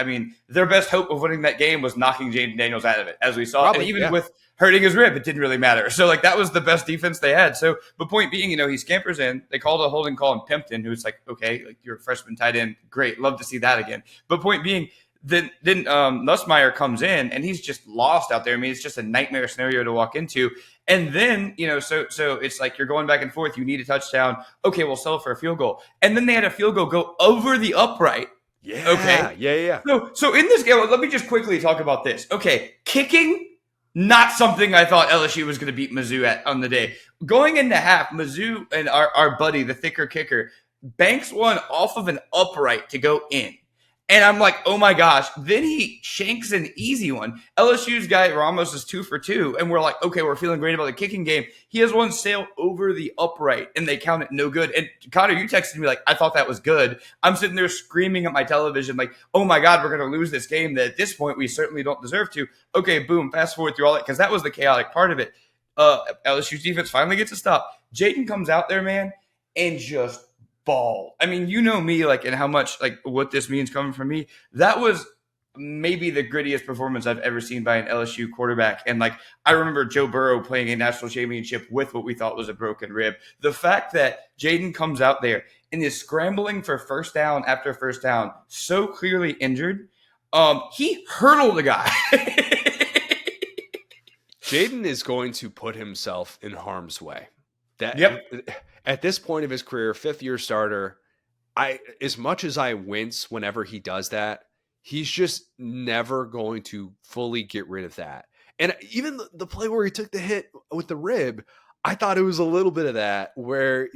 their best hope of winning that game was knocking Jayden Daniels out of it, as we saw. Probably, and even with hurting his rib, it didn't really matter. So, that was the best defense they had. So, the point being, he scampers in. They called a holding call on Pimpton, who's like, okay, you're a freshman tight end. Great. Love to see that again. But point being, then Nussmeier comes in, and he's just lost out there. I mean, it's just a nightmare scenario to walk into. And then, so it's like you're going back and forth. You need a touchdown. Okay, we'll settle for a field goal. And then they had a field goal go over the upright. Yeah. Okay. Yeah. So in this game, let me just quickly talk about this. Okay, kicking, not something I thought LSU was going to beat Mizzou at on the day. Going into half, Mizzou and our buddy, the thicker kicker, banks one off of an upright to go in. And I'm like, oh my gosh. Then he shanks an easy one. LSU's guy Ramos is 2 for 2. And we're like, okay, we're feeling great about the kicking game. He has one sail over the upright and they count it no good. And Connor, you texted me like, I thought that was good. I'm sitting there screaming at my television like, oh my God, we're going to lose this game that at this point we certainly don't deserve to. Okay, boom, fast forward through all that because that was the chaotic part of it. LSU's defense finally gets a stop. Jayden comes out there, man, and just ball. I mean, you know me, and how much, what this means coming from me. That was maybe the grittiest performance I've ever seen by an LSU quarterback. And, I remember Joe Burrow playing a national championship with what we thought was a broken rib. The fact that Jayden comes out there and is scrambling for first down after first down, so clearly injured, he hurdled a guy. Jayden is going to put himself in harm's way. Yep. At this point of his career, 5th-year starter, as much as I wince whenever he does that, he's just never going to fully get rid of that. And even the play where he took the hit with the rib, I thought it was a little bit of that where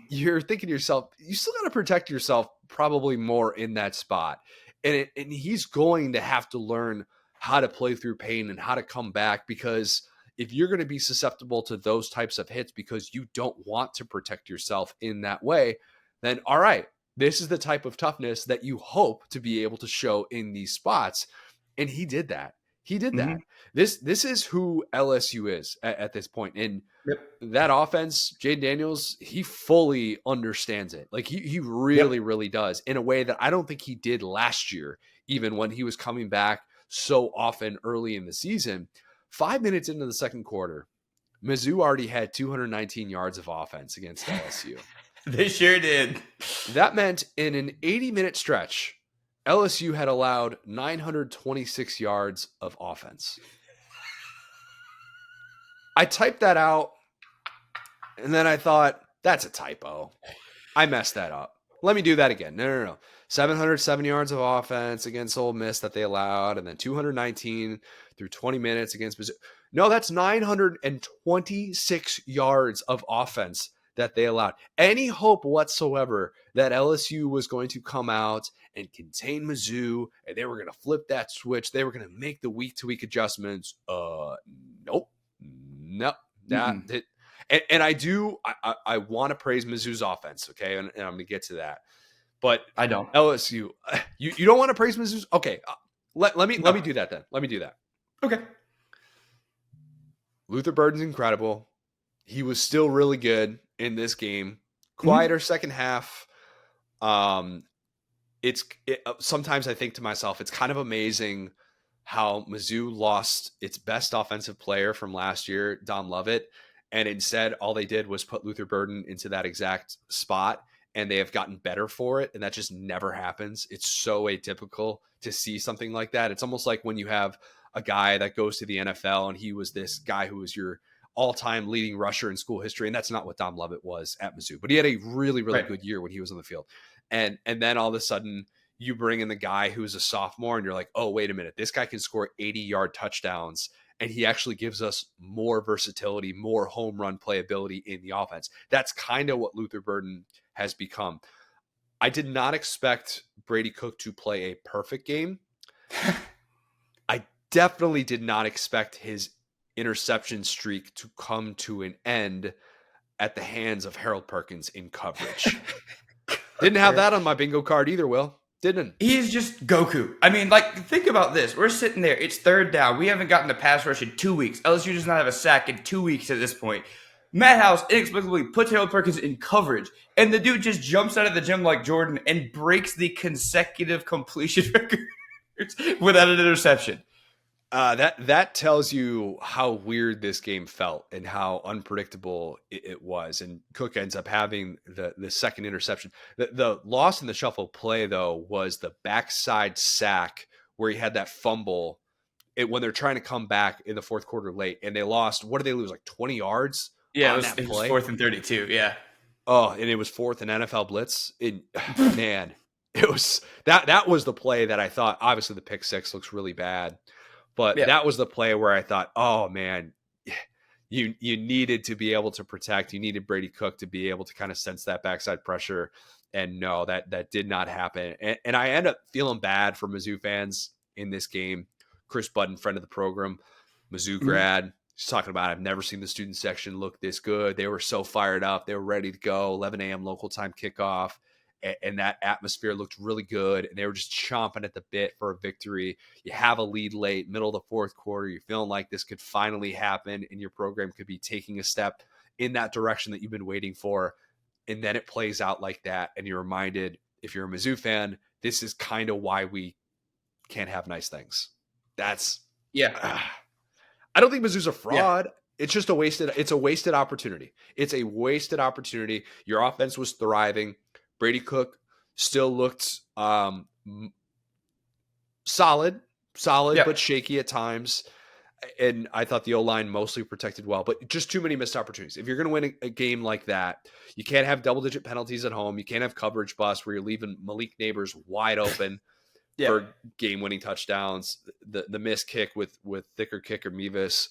you're thinking to yourself, you still got to protect yourself probably more in that spot. And he's going to have to learn how to play through pain and how to come back, because if you're going to be susceptible to those types of hits because you don't want to protect yourself in that way, then all right, this is the type of toughness that you hope to be able to show in these spots. And he did that. He did that. This is who LSU is at this point. And that offense, Jayden Daniels, he fully understands it. He really, really does, in a way that I don't think he did last year, even when he was coming back so often early in the season. 5 minutes into the second quarter, Mizzou already had 219 yards of offense against LSU. They sure did. That meant in an 80-minute stretch, LSU had allowed 926 yards of offense. I typed that out, and then I thought, that's a typo. I messed that up. Let me do that again. No. 707 yards of offense against Ole Miss that they allowed, and then 219 through 20 minutes against Mizzou. No, that's 926 yards of offense that they allowed. Any hope whatsoever that LSU was going to come out and contain Mizzou, and they were going to flip that switch, they were going to make the week-to-week adjustments. Nope. And I want to praise Mizzou's offense, okay? And I'm going to get to that. But I don't. LSU, you don't want to praise Mizzou's? Okay, let me do that then. Let me do that. Okay. Luther Burden's incredible. He was still really good in this game. Quieter second half. Sometimes I think to myself, it's kind of amazing how Mizzou lost its best offensive player from last year, Dom Lovett, and instead all they did was put Luther Burden into that exact spot. And they have gotten better for it. And that just never happens. It's so atypical to see something like that. It's almost like when you have a guy that goes to the NFL and he was this guy who was your all-time leading rusher in school history. And that's not what Dom Lovett was at Mizzou. But he had a really, really good year when he was on the field. And then all of a sudden you bring in the guy who's a sophomore and you're like, oh, wait a minute. This guy can score 80-yard touchdowns and he actually gives us more versatility, more home run playability in the offense. That's kind of what Luther Burden has become. I did not expect Brady Cook to play a perfect game. I definitely did not expect his interception streak to come to an end at the hands of Harold Perkins in coverage. Didn't have that on my bingo card either, Will. Didn't. He's just Goku. I mean, like, think about this. We're sitting there. It's third down. We haven't gotten a pass rush in 2 weeks. LSU does not have a sack in 2 weeks at this point. Matt House inexplicably puts Harold Perkins in coverage, and the dude just jumps out of the gym like Jordan and breaks the consecutive completion records without an interception. That tells you how weird this game felt and how unpredictable it was. And Cook ends up having the second interception. The loss in the shuffle play, though, was the backside sack where he had that fumble when they're trying to come back in the fourth quarter late. And they lost. What did they lose? Like 20 yards? Yeah, it was 4th and 32. Yeah. Oh, and it was 4th and NFL blitz. Man, it was that was the play that I thought. Obviously, the pick six looks really bad. But that was the play where I thought, oh, man, you needed to be able to protect. You needed Brady Cook to be able to kind of sense that backside pressure. And no, that did not happen. And I end up feeling bad for Mizzou fans in this game. Chris Budden, friend of the program, Mizzou grad, he's talking about, I've never seen the student section look this good. They were so fired up. They were ready to go. 11 a.m. local time kickoff. And that atmosphere looked really good, and they were just chomping at the bit for a victory. You have a lead late, middle of the fourth quarter. You're feeling like this could finally happen, and your program could be taking a step in that direction that you've been waiting for. And then it plays out like that, and you're reminded, if you're a Mizzou fan, this is kind of why we can't have nice things. That's I don't think Mizzou's a fraud. Yeah. It's just a wasted opportunity. It's a wasted opportunity. Your offense was thriving. Brady Cook still looked solid, but shaky at times. And I thought the O-line mostly protected well, but just too many missed opportunities. If you're going to win a game like that, you can't have double-digit penalties at home. You can't have coverage busts where you're leaving Malik Neighbors wide open for game-winning touchdowns. The missed kick with thicker kicker Mevis,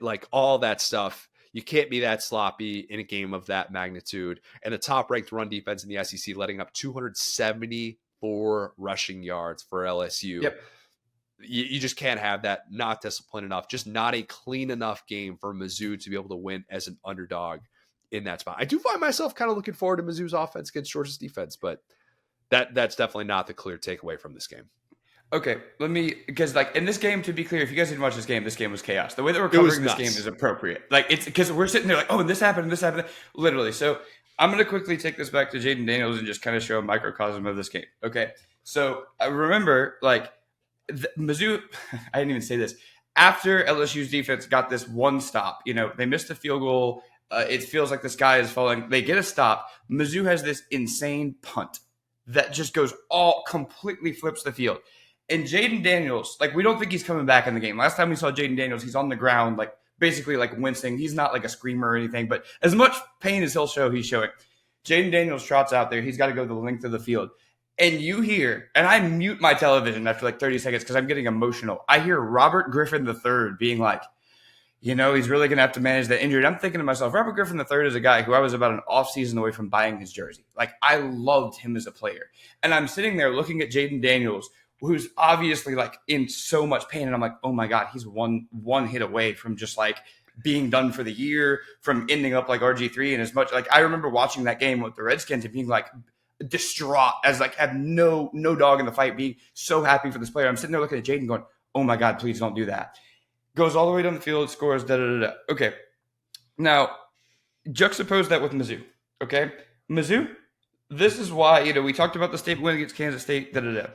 like all that stuff. You can't be that sloppy in a game of that magnitude. And the top-ranked run defense in the SEC letting up 274 rushing yards for LSU. Yep. You just can't have that. Not disciplined enough. Just not a clean enough game for Mizzou to be able to win as an underdog in that spot. I do find myself kind of looking forward to Mizzou's offense against Georgia's defense, but that's definitely not the clear takeaway from this game. Okay, because like in this game, to be clear, if you guys didn't watch this game was chaos. The way that we're covering this game is appropriate. Like it's because we're sitting there like, oh, and this happened, literally. So I'm going to quickly take this back to Jayden Daniels and just kind of show a microcosm of this game. Okay, so I remember like Mizzou, I didn't even say this. After LSU's defense got this one stop, they missed the field goal. It feels like the sky is falling. They get a stop. Mizzou has this insane punt that just goes completely flips the field. And Jayden Daniels, like, we don't think he's coming back in the game. Last time we saw Jayden Daniels, he's on the ground, like, basically, like, wincing. He's not, like, a screamer or anything, but as much pain as he'll show, he's showing. Jayden Daniels trots out there. He's got to go the length of the field. And you hear, and I mute my television after, like, 30 seconds because I'm getting emotional. I hear Robert Griffin III being like, he's really going to have to manage that injury. And I'm thinking to myself, Robert Griffin III is a guy who I was about an offseason away from buying his jersey. Like, I loved him as a player. And I'm sitting there looking at Jayden Daniels, who's obviously like in so much pain. And I'm like, oh my God, he's one hit away from just like being done for the year, from ending up like RG3. And as much like, I remember watching that game with the Redskins and being like distraught as like have no dog in the fight, being so happy for this player. I'm sitting there looking at Jayden going, oh my God, please don't do that. Goes all the way down the field, scores, da-da-da-da. Okay. Now, juxtapose that with Mizzou. Okay. Mizzou, this is why, we talked about the state win against Kansas State, da-da-da.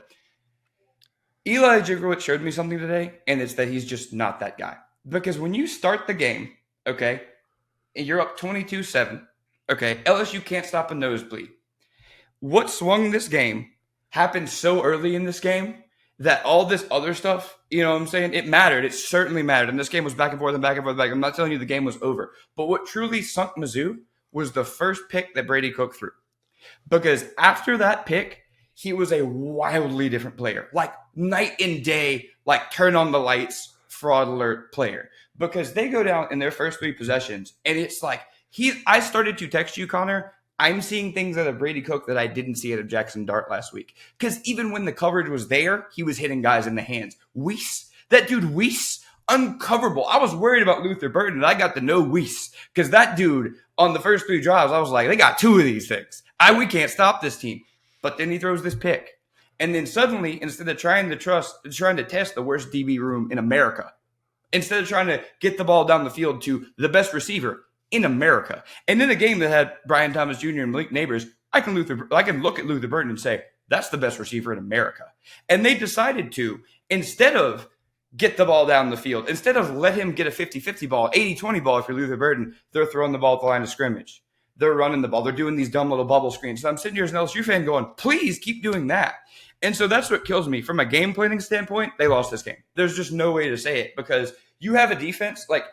Eli Jigrowitz showed me something today, and it's that he's just not that guy. Because when you start the game, okay, and you're up 22-7, okay, LSU can't stop a nosebleed. What swung this game happened so early in this game that all this other stuff, you know what I'm saying, it mattered. It certainly mattered. And this game was back and forth and back and forth. I'm not telling you the game was over. But what truly sunk Mizzou was the first pick that Brady Cook threw. Because after that pick, he was a wildly different player. Like night and day, like turn on the lights, fraud alert player because they go down in their first 3 possessions, and it's like I started to text you, Connor. I'm seeing things out of Brady Cook that I didn't see out of Jackson Dart last week. Because even when the coverage was there, he was hitting guys in the hands. That dude Weiss, uncoverable. I was worried about Luther Burton, and I got to know Weiss because that dude on the first 3 drives, I was like, they got 2 of these things. We can't stop this team. But then he throws this pick. And then suddenly, instead of trying to test the worst DB room in America, instead of trying to get the ball down the field to the best receiver in America, and in a game that had Brian Thomas Jr. and Malik Neighbors, I can look at Luther Burton and say, that's the best receiver in America. And they decided to, instead of get the ball down the field, instead of let him get a 50-50 ball, 80-20 ball if you're Luther Burton, they're throwing the ball at the line of scrimmage. They're running the ball. They're doing these dumb little bubble screens. So I'm sitting here as an LSU fan going, please keep doing that. And so that's what kills me. From a game planning standpoint, they lost this game. There's just no way to say it because you have a defense. Like,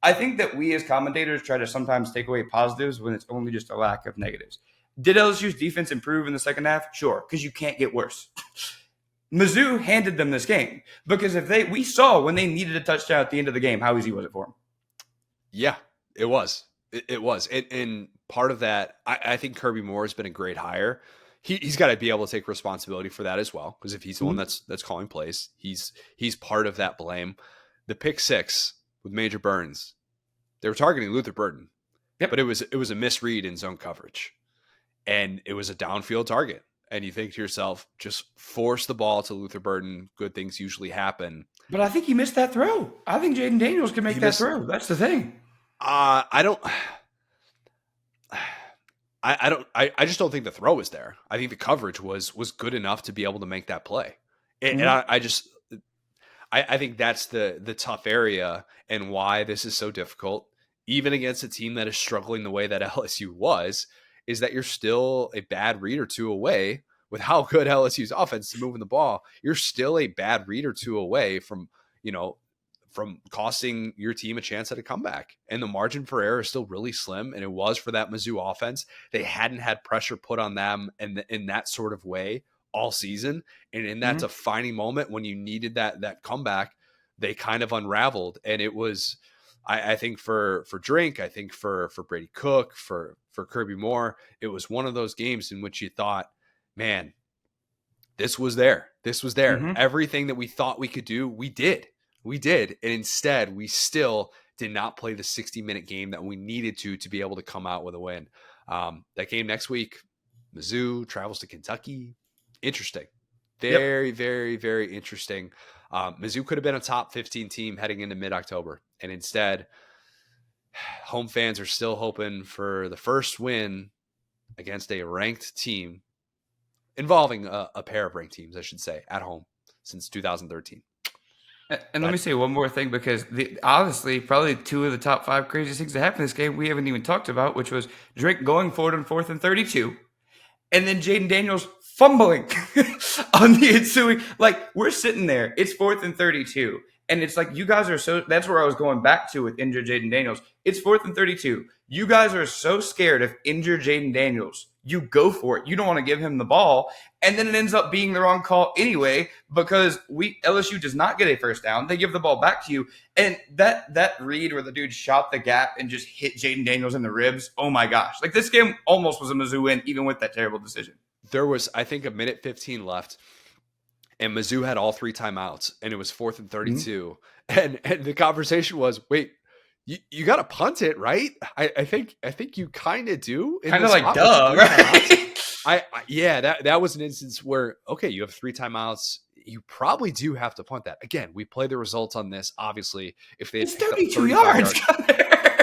I think that we as commentators try to sometimes take away positives when it's only just a lack of negatives. Did LSU's defense improve in the second half? Sure, because you can't get worse. Mizzou handed them this game because we saw when they needed a touchdown at the end of the game, how easy was it for them? Yeah, it was. It was. And part of that, I think Kirby Moore has been a great hire. He's got to be able to take responsibility for that as well, because if he's the one that's calling plays, he's part of that blame. The pick 6 with Major Burns, they were targeting Luther Burton, but it was a misread in zone coverage, and it was a downfield target. And you think to yourself, just force the ball to Luther Burton. Good things usually happen. But I think he missed that throw. I think Jayden Daniels can make that throw. That's the thing. I just don't think the throw was there. I think the coverage was good enough to be able to make that play. And I think that's the tough area and why this is so difficult, even against a team that is struggling the way that LSU was, is that you're still a bad read or 2 away with how good LSU's offense is moving the ball. You're still a bad read or 2 away from costing your team a chance at a comeback. And the margin for error is still really slim. And it was for that Mizzou offense. They hadn't had pressure put on them in that sort of way all season. And in that defining moment when you needed that comeback, they kind of unraveled. And it was, I think for Drink, I think for Brady Cook, for Kirby Moore, it was one of those games in which you thought, man, this was there. This was there. Everything that we thought we could do, we did. We did. And instead, we still did not play the 60-minute game that we needed to be able to come out with a win. That game next week, Mizzou travels to Kentucky. Interesting. Very, very, very interesting. Mizzou could have been a top 15 team heading into mid-October. And instead, home fans are still hoping for the first win against a ranked team, involving a pair of ranked teams, I should say, at home since 2013. And let me say one more thing, because honestly, probably 2 of the top 5 craziest things that happened in this game we haven't even talked about, which was Drake going forward on 4th and 32, and then Jayden Daniels fumbling on the ensuing. Like, we're sitting there, it's 4th and 32, and it's like, you guys are so. That's where I was going back to with injured Jayden Daniels. It's 4th and 32. You guys are so scared of injured Jayden Daniels. You go for it. You don't want to give him the ball. And then it ends up being the wrong call anyway, because LSU does not get a first down. They give the ball back to you. And that read where the dude shot the gap and just hit Jayden Daniels in the ribs, oh my gosh. Like, this game almost was a Mizzou win, even with that terrible decision. There was, I think, a minute 15 left, and Mizzou had all 3 timeouts, and it was 4th and 32. And the conversation was, wait, you got to punt it, right? I think you kind of do. Kind of like, duh, right? That was an instance where, okay, you have 3 timeouts. You probably do have to punt that. Again, we play the results on this. Obviously, if they it's 32 yards.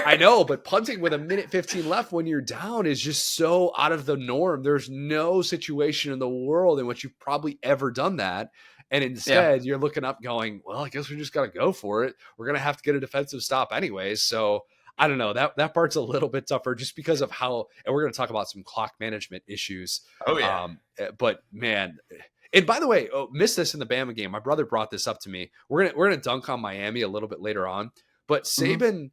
I know, but punting with a minute 15 left when you're down is just so out of the norm. There's no situation in the world in which you've probably ever done that. And instead, you're looking up going, well, I guess we just got to go for it. We're going to have to get a defensive stop anyways. So I don't know. That part's a little bit tougher just because of how, and we're going to talk about some clock management issues. Oh, yeah. But man, and by the way, missed this in the Bama game. My brother brought this up to me. We're gonna dunk on Miami a little bit later on. But Saban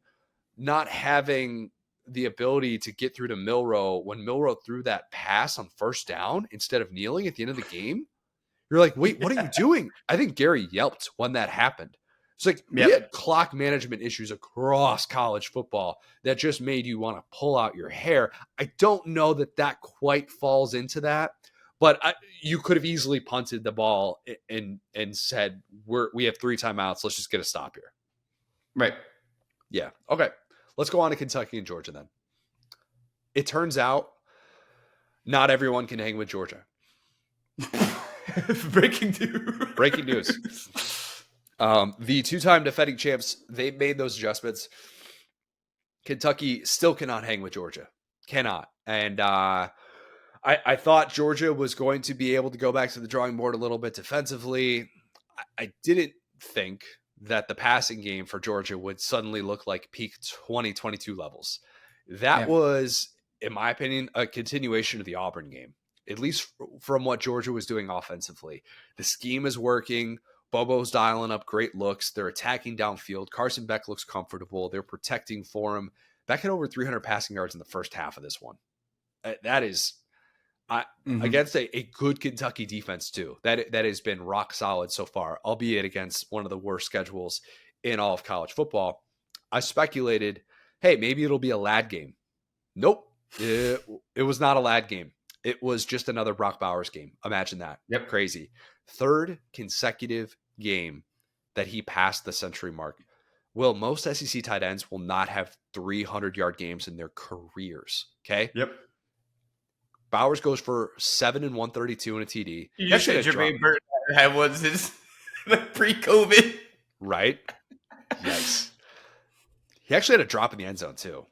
not having the ability to get through to Milroe when Milroe threw that pass on first down instead of kneeling at the end of the game. You're like, wait, what are you doing? I think Gary yelped when that happened. It's like we had clock management issues across college football that just made you want to pull out your hair. I don't know that quite falls into that, but you could have easily punted the ball and said, we have 3 timeouts. Let's just get a stop here. Right. Yeah. Okay. Let's go on to Kentucky and Georgia then. It turns out not everyone can hang with Georgia. Breaking news. Breaking news. The 2-time defending champs, they made those adjustments. Kentucky still cannot hang with Georgia. Cannot. And I thought Georgia was going to be able to go back to the drawing board a little bit defensively. I didn't think that the passing game for Georgia would suddenly look like peak 2022 levels. That was, in my opinion, a continuation of the Auburn game, at least from what Georgia was doing offensively. The scheme is working. Bobo's dialing up great looks. They're attacking downfield. Carson Beck looks comfortable. They're protecting for him. Beck had over 300 passing yards in the first half of this one. That is against a good Kentucky defense too. That has been rock solid so far, albeit against one of the worst schedules in all of college football. I speculated, hey, maybe it'll be a lad game. Nope. It was not a lad game. It was just another Brock Bowers game. Imagine that. Yep. Crazy. 3rd consecutive game that he passed the century mark. Will, most SEC tight ends will not have 300-yard games in their careers. Okay? Yep. Bowers goes for 7 and 132 in a TD. You just said Jermaine Burton had one since pre-COVID. Right? Yikes. He actually had a drop in the end zone, too.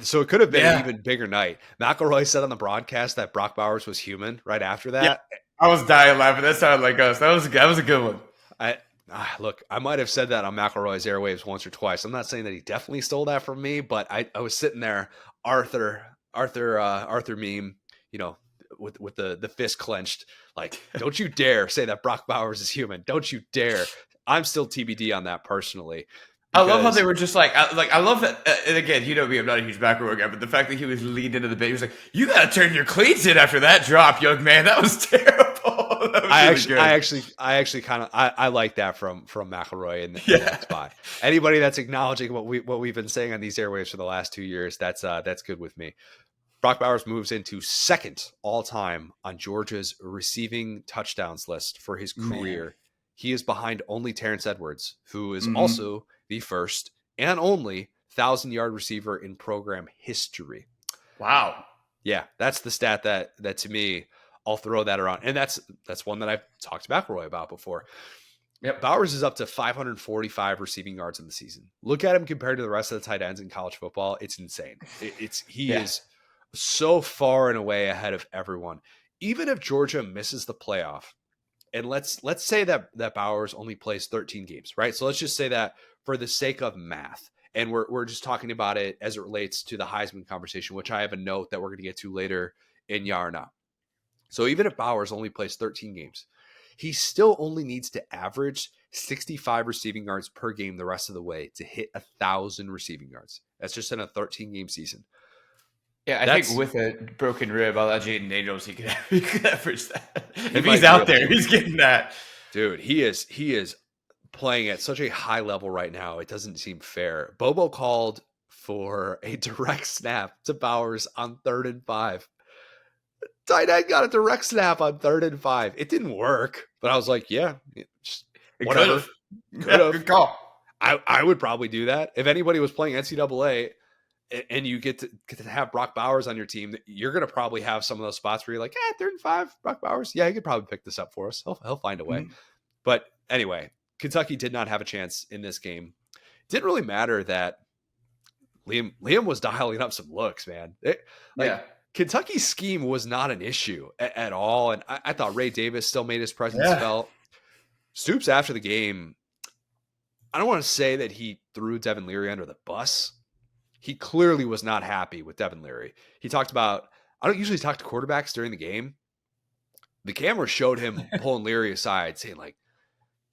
So it could have been an even bigger night. McElroy said on the broadcast that Brock Bowers was human right after that. Yeah, I was dying laughing. That sounded like us. That was a good one. Look, I might have said that on McElroy's airwaves once or twice. I'm not saying that he definitely stole that from me, but I was sitting there, Arthur meme, with the fist clenched, like, don't you dare say that Brock Bowers is human. Don't you dare. I'm still TBD on that personally. I love how they were just I love that. And again, you know me, I'm not a huge McElroy guy, but the fact that he was leaned into the bait, he was like, "You got to turn your cleats in after that drop, young man. That was terrible." That was I actually kind of I like that from McElroy in that spot. Anybody that's acknowledging what we've been saying on these airwaves for the last 2 years, that's good with me. Brock Bowers moves into 2nd all time on Georgia's receiving touchdowns list for his career. Man. He is behind only Terrence Edwards, who is also the first and only 1,000-yard receiver in program history. Wow. Yeah, that's the stat that to me, I'll throw that around. And that's one that I've talked to McElroy about before. Yep. Bowers is up to 545 receiving yards in the season. Look at him compared to the rest of the tight ends in college football. It's insane. He is so far and away ahead of everyone. Even if Georgia misses the playoff, and let's say that Bowers only plays 13 games, right? So let's just say that for the sake of math, and we're just talking about it as it relates to the Heisman conversation, which I have a note that we're going to get to later in Yah of Nah. So even if Bowers only plays 13 games, he still only needs to average 65 receiving yards per game the rest of the way to hit 1,000 receiving yards. That's just in a 13-game season. Yeah, I think with a broken rib, I'll let Jayden Daniels, he could average that. If he's out there, he's getting that. Dude, he is playing at such a high level right now. It doesn't seem fair. Bobo called for a direct snap to Bowers on 3rd and 5. Tight end got a direct snap on 3rd and 5. It didn't work, but I was like, yeah, whatever. Could have. Good call. I would probably do that. If anybody was playing NCAA and you get to have Brock Bowers on your team, you're going to probably have some of those spots where you're like, 3rd and 5, Brock Bowers. Yeah, he could probably pick this up for us. He'll find a way. Mm-hmm. But anyway, Kentucky did not have a chance in this game. It didn't really matter that Liam was dialing up some looks, man. Kentucky's scheme was not an issue at all. And I thought Ray Davis still made his presence felt. Stoops after the game, I don't want to say that he threw Devin Leary under the bus. He clearly was not happy with Devin Leary. He talked about, I don't usually talk to quarterbacks during the game. The camera showed him pulling Leary aside saying like,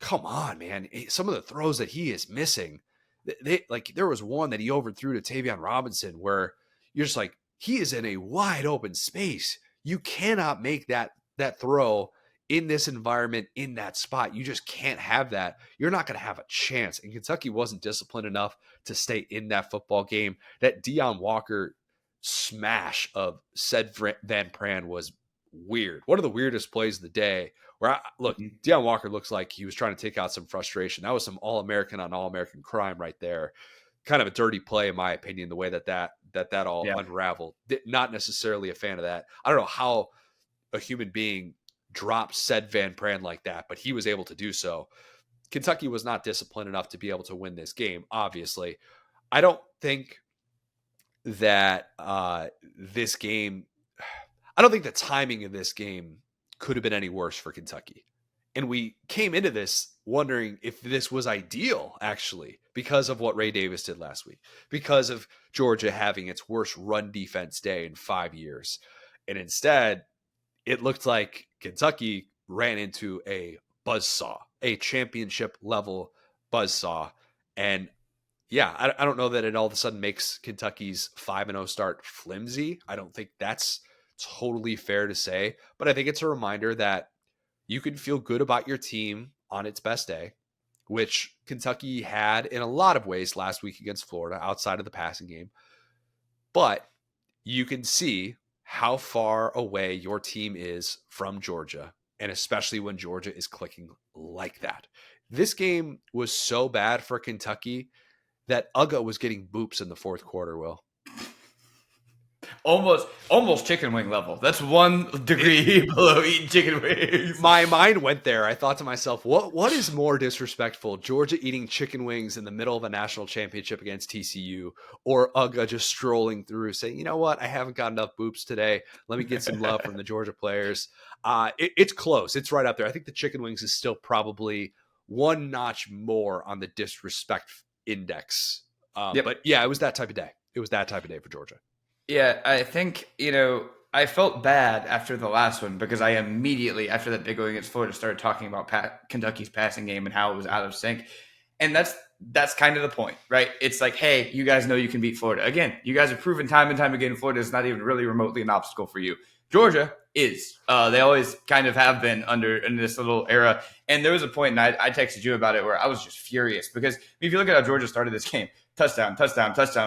come on, man. Some of the throws that he is missing, there was one that he overthrew to Tavion Robinson where you're just like, he is in a wide open space. You cannot make that throw in this environment, in that spot, you just can't have that. You're not going to have a chance. And Kentucky wasn't disciplined enough to stay in that football game. That Deion Walker smash of said Van Pran was weird. One of the weirdest plays of the day. Where look, Deion Walker looks like he was trying to take out some frustration. That was some All-American on All-American crime right there. Kind of a dirty play, in my opinion, the way that all unraveled. Not necessarily a fan of that. I don't know how a human being dropped said Van Pran like that, but he was able to do so. Kentucky was not disciplined enough to be able to win this game, obviously. I don't think that this game, I don't think the timing of this game could have been any worse for Kentucky. And we came into this wondering if this was ideal, actually, because of what Ray Davis did last week, because of Georgia having its worst run defense day in 5 years. And instead, it looked like Kentucky ran into a buzzsaw, a championship level buzzsaw. And yeah, I don't know that it all of a sudden makes Kentucky's 5-0 start flimsy. I don't think that's totally fair to say, but I think it's a reminder that you can feel good about your team on its best day, which Kentucky had in a lot of ways last week against Florida outside of the passing game. But you can see how far away your team is from Georgia, and especially when Georgia is clicking like that. This game was so bad for Kentucky that Uga was getting boops in the fourth quarter, Will. Almost chicken wing level. That's 1 degree below eating chicken wings. My mind went there. I thought to myself, what is more disrespectful? Georgia eating chicken wings in the middle of a national championship against TCU, or Uga just strolling through saying, you know what? I haven't got enough boops today. Let me get some love from the Georgia players. It's close. It's right up there. I think the chicken wings is still probably one notch more on the disrespect index. But yeah, it was that type of day. It was that type of day for Georgia. Yeah, I think, I felt bad after the last one because I immediately, after that big going against Florida, started talking about Kentucky's passing game and how it was out of sync. And that's kind of the point, right? It's like, hey, you guys know you can beat Florida. Again, you guys have proven time and time again, Florida is not even really remotely an obstacle for you. Georgia is. They always kind of have been in this little era. And there was a point, and I texted you about it, where I was just furious because if you look at how Georgia started this game, touchdown,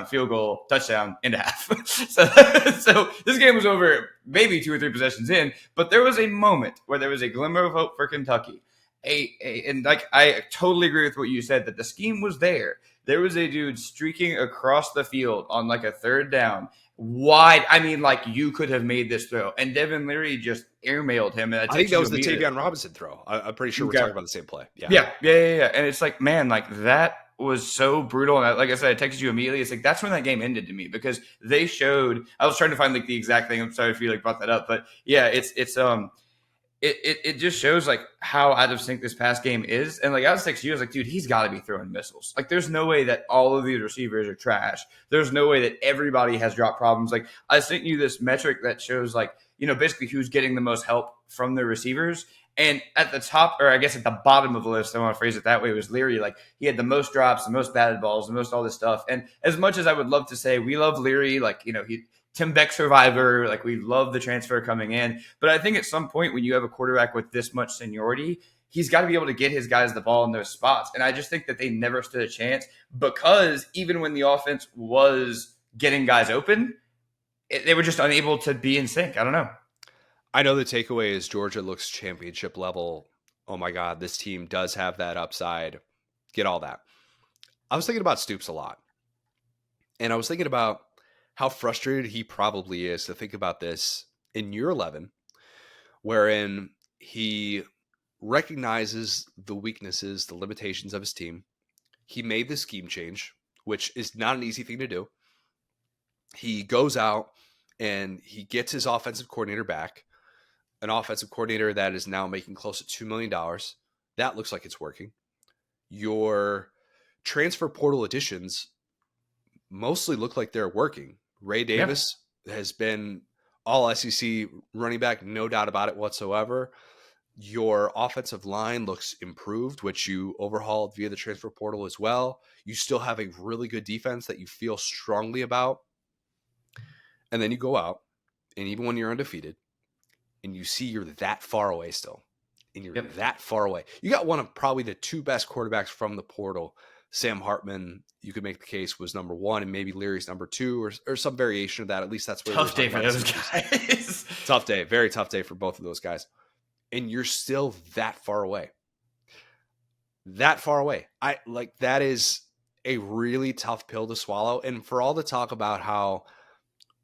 field goal, touchdown, end of half. So this game was over maybe 2 or 3 possessions in, but there was a moment where there was a glimmer of hope for Kentucky. And like I totally agree with what you said, that the scheme was there. There was a dude streaking across the field on like a 3rd down, wide. I mean, like you could have made this throw, and Devin Leary just airmailed him. And I think that was the Tavion Robinson throw. I'm pretty sure we're talking about the same play. Yeah. And it's like, man, like that was so brutal. And like I said, I texted you immediately. It's like, that's when that game ended to me because they showed, I was trying to find like the exact thing. I'm sorry if you like brought that up, but yeah, it just shows like how out of sync this past game is. And like I was texting you, I was like, dude, he's got to be throwing missiles. Like there's no way that all of these receivers are trash. There's no way that everybody has drop problems. Like I sent you this metric that shows like, basically who's getting the most help from the receivers. And at the top, or I guess at the bottom of the list, I want to phrase it that way, was Leary. Like he had the most drops, the most batted balls, the most all this stuff. And as much as I would love to say we love Leary, like, Tim Beck survivor, like we love the transfer coming in. But I think at some point when you have a quarterback with this much seniority, he's got to be able to get his guys the ball in those spots. And I just think that they never stood a chance because even when the offense was getting guys open, they were just unable to be in sync. I don't know. I know the takeaway is Georgia looks championship level. Oh my God, this team does have that upside. Get all that. I was thinking about Stoops a lot. And I was thinking about how frustrated he probably is to think about this in year 11, wherein he recognizes the weaknesses, the limitations of his team. He made the scheme change, which is not an easy thing to do. He goes out and he gets his offensive coordinator back, an offensive coordinator that is now making close to $2 million. That looks like it's working. Your transfer portal additions mostly look like they're working. Ray Davis has been all SEC running back, no doubt about it whatsoever. Your offensive line looks improved, which you overhauled via the transfer portal as well. You still have a really good defense that you feel strongly about. And then you go out, and even when you're undefeated, and you see you're that far away still, and you're that far away. You got one of probably the two best quarterbacks from the portal. Sam Hartman, you could make the case, was number one, and maybe Leary's number two, or some variation of that. At least that's where tough day for those guys. Tough day, very tough day for both of those guys. And you're still that far away. That far away. That is a really tough pill to swallow. And for all the talk about how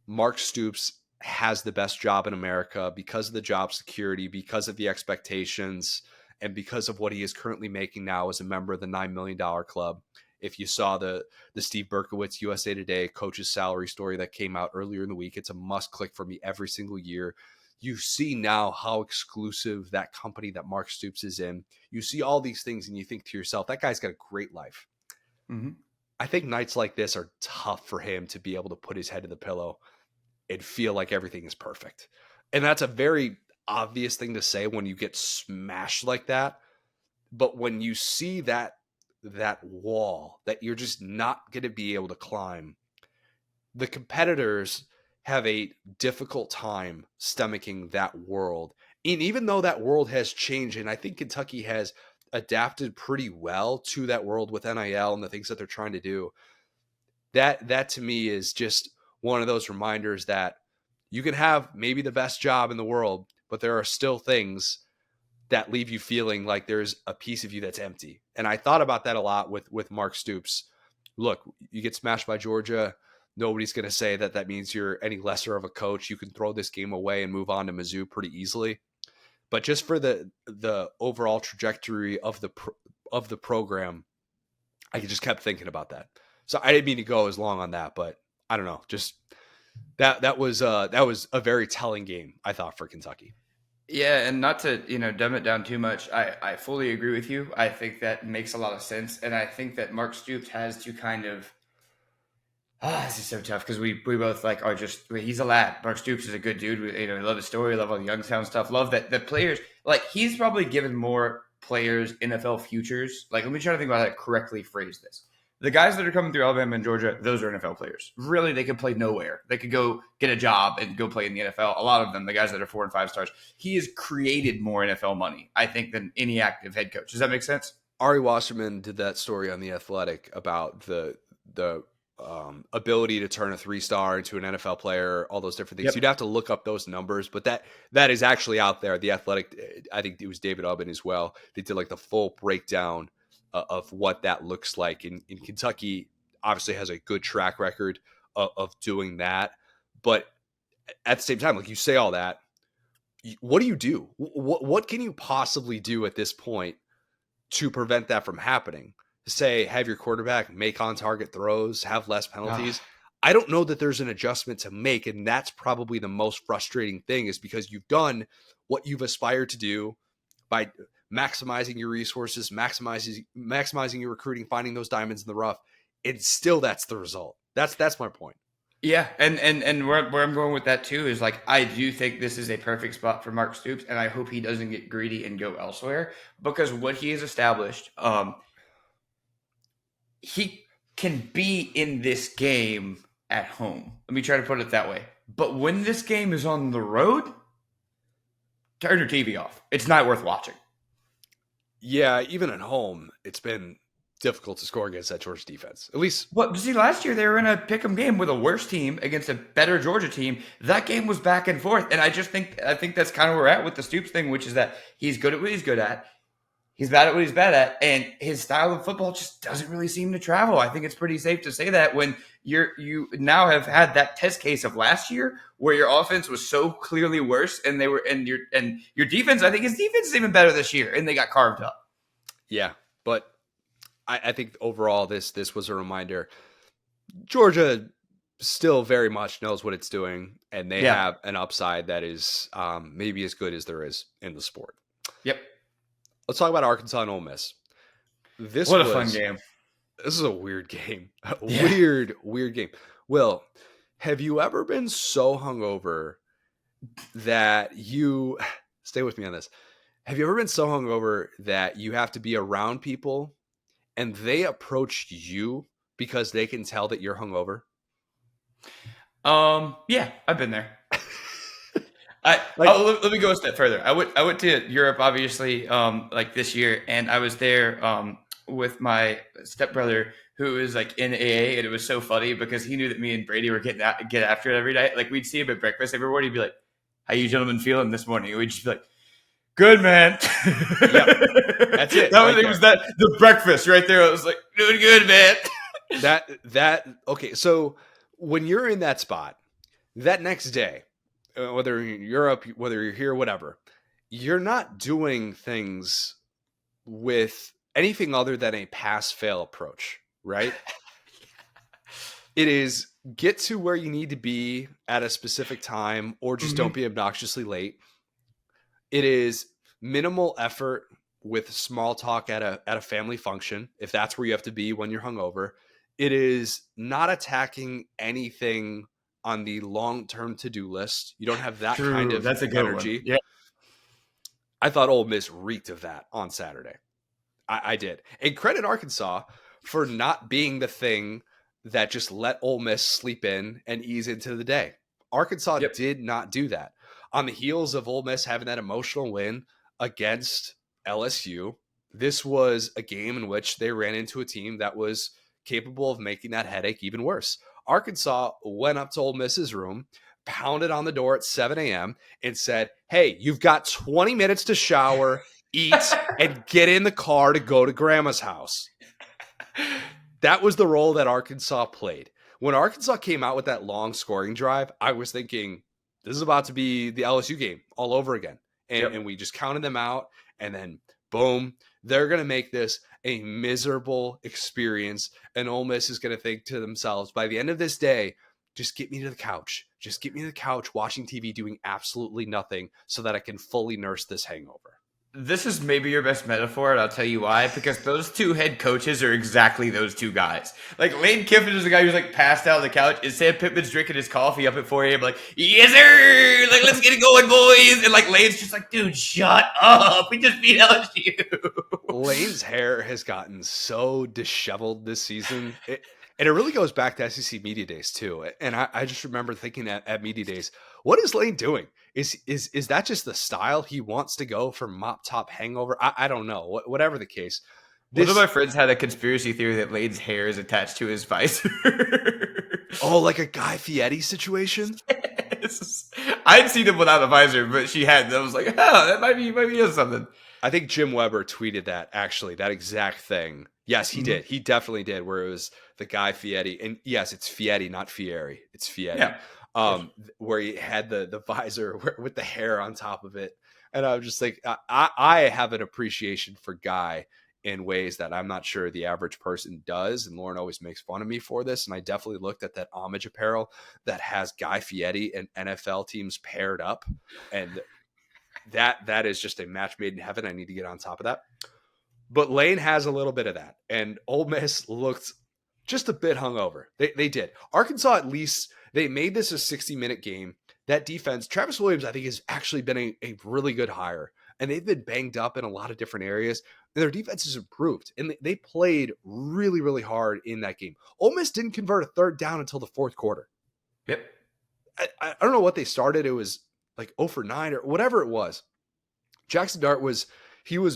Mark Stoops has the best job in America because of the job security, because of the expectations, and because of what he is currently making now as a member of the $9 million club. If you saw the Steve Berkowitz USA Today coach's salary story that came out earlier in the week, it's a must click for me every single year. You see now how exclusive that company that Mark Stoops is in. You see all these things and you think to yourself, that guy's got a great life. Mm-hmm. I think nights like this are tough for him to be able to put his head to the pillow and feel like everything is perfect. And that's a very obvious thing to say when you get smashed like that. But when you see that wall that you're just not going to be able to climb, the competitors have a difficult time stomaching that world. And even though that world has changed, and I think Kentucky has adapted pretty well to that world with NIL and the things that they're trying to do, that to me is just one of those reminders that you can have maybe the best job in the world, but there are still things that leave you feeling like there's a piece of you that's empty. And I thought about that a lot with Mark Stoops. Look, you get smashed by Georgia. Nobody's going to say that means you're any lesser of a coach. You can throw this game away and move on to Mizzou pretty easily. But just for the overall trajectory of the program, I just kept thinking about that. So I didn't mean to go as long on that, but I don't know. Just that was a very telling game, I thought, for Kentucky. Yeah, and not to dumb it down too much, I fully agree with you. I think that makes a lot of sense, and I think that Mark Stoops has to kind of. This is so tough because we both are just he's a lad. Mark Stoops is a good dude. We love his story, love all the Youngstown stuff, love that the players he's probably given more players NFL futures. Let me try to think about how to correctly phrase this. The guys that are coming through Alabama and Georgia, those are NFL players. Really, they could play nowhere. They could go get a job and go play in the NFL. A lot of them, the guys that are 4 and 5 stars, he has created more NFL money, I think, than any active head coach. Does that make sense? Ari Wasserman did that story on The Athletic about the ability to turn a 3-star into an NFL player, all those different things. Yep. You'd have to look up those numbers, but that is actually out there. The Athletic, I think it was David Ubben as well. They did the full breakdown of what that looks like. In Kentucky, obviously has a good track record of doing that. But at the same time, you say all that, what do you do? What can you possibly do at this point to prevent that from happening? Say, have your quarterback make on-target throws, have less penalties. I don't know that there's an adjustment to make, and that's probably the most frustrating thing, is because you've done what you've aspired to do by maximizing your resources, maximizing your recruiting, finding those diamonds in the rough, and still that's the result. That's my point. Yeah, and where I'm going with that too is I do think this is a perfect spot for Mark Stoops, and I hope he doesn't get greedy and go elsewhere, because what he has established, he can be in this game at home. Let me try to put it that way. But when this game is on the road, turn your TV off. It's not worth watching. Yeah, even at home, it's been difficult to score against that Georgia defense. At least, last year they were in a pick'em game with a worse team against a better Georgia team. That game was back and forth, and I think that's kind of where we're at with the Stoops thing, which is that he's good at what he's good at. He's bad at what he's bad at, and his style of football just doesn't really seem to travel. I think it's pretty safe to say that when you now have had that test case of last year where your offense was so clearly worse, and your defense. I think his defense is even better this year, and they got carved up. Yeah, but I think overall this was a reminder. Georgia still very much knows what it's doing, and they have an upside that is maybe as good as there is in the sport. Yep. Let's talk about Arkansas and Ole Miss. What a fun game. This is a weird game. Weird game. Will, have you ever been so hungover that you – stay with me on this. Have you ever been so hungover that you have to be around people and they approach you because they can tell that you're hungover? Yeah, I've been there. Like, Let me go a step further. I went to Europe, obviously, like this year, and I was there with my stepbrother, who is like in AA, and it was so funny because he knew that me and Brady were get after it every night. Like we'd see him at breakfast every morning. He'd be like, "How you gentlemen feeling this morning?" And we'd just be like, "Good, man." yep, that's it. That Right was that the breakfast right there. I was like, "Doing good, man." Okay. So when you're in that spot, that next day, whether you're in Europe, whether you're here, whatever, you're not doing things with anything other than a pass-fail approach, right? It is get to where you need to be at a specific time, or just don't be obnoxiously late. It is minimal effort with small talk at a family function, if that's where you have to be when you're hungover. It is not attacking anything on the long-term to-do list. You don't have that kind True, of that's a good energy. one. Yeah. I thought Ole Miss reeked of that on Saturday. I did. And credit Arkansas for not being the thing that just let Ole Miss sleep in and ease into the day. Arkansas did not do that. On the heels of Ole Miss having that emotional win against LSU, this was a game in which they ran into a team that was capable of making that headache even worse. Arkansas went up to Ole Miss's room, pounded on the door at 7 a.m. and said, "Hey, you've got 20 minutes to shower, eat, and get in the car to go to grandma's house." That was the role that Arkansas played. When Arkansas came out with that long scoring drive, I was thinking, this is about to be the LSU game all over again. And we just counted them out, and then boom, they're going to make this a miserable experience. And Ole Miss is going to think to themselves, by the end of this day, just get me to the couch. Just get me to the couch watching TV doing absolutely nothing so that I can fully nurse this hangover. This is maybe your best metaphor, and I'll tell you why. Because those two head coaches are exactly those two guys. Like, Lane Kiffin is the guy who's, like, passed out on the couch, and Sam Pittman's drinking his coffee up at 4 a.m. like, "Yes, sir! Like, let's get it going, boys!" And, like, Lane's just like, "Dude, shut up! We just beat LSU!" Lane's hair has gotten so disheveled this season. And it really goes back to SEC Media Days, too. And I just remember thinking at Media Days, what is Lane doing? Is that just the style he wants to go for mop top hangover? I don't know. Whatever the case. One of my friends had a conspiracy theory that Lane's hair is attached to his visor. Oh, like a Guy Fieri situation? Yes. I'd seen him without a visor, but she hadn't. I was like, oh, that might be something. I think Jim Weber tweeted that, actually, that exact thing. Yes, he did. He definitely did, where it was the Guy Fieri. And yes, it's Fieri, not Fieri. It's Fieri. Yeah. Where he had the visor with the hair on top of it. And I was just like, I have an appreciation for Guy in ways that I'm not sure the average person does. And Lauren always makes fun of me for this. And I definitely looked at that homage apparel that has Guy Fieri and NFL teams paired up. And that is just a match made in heaven. I need to get on top of that. But Lane has a little bit of that. And Ole Miss looked just a bit hungover. They did. Arkansas, at least, they made this a 60-minute game. That defense, Travis Williams, I think, has actually been a really good hire. And they've been banged up in a lot of different areas. And their defense has improved. And they played really, really hard in that game. Ole Miss didn't convert a third down until the fourth quarter. Yep. I don't know what they started. It was like 0 for 9 or whatever it was. Jackson Dart was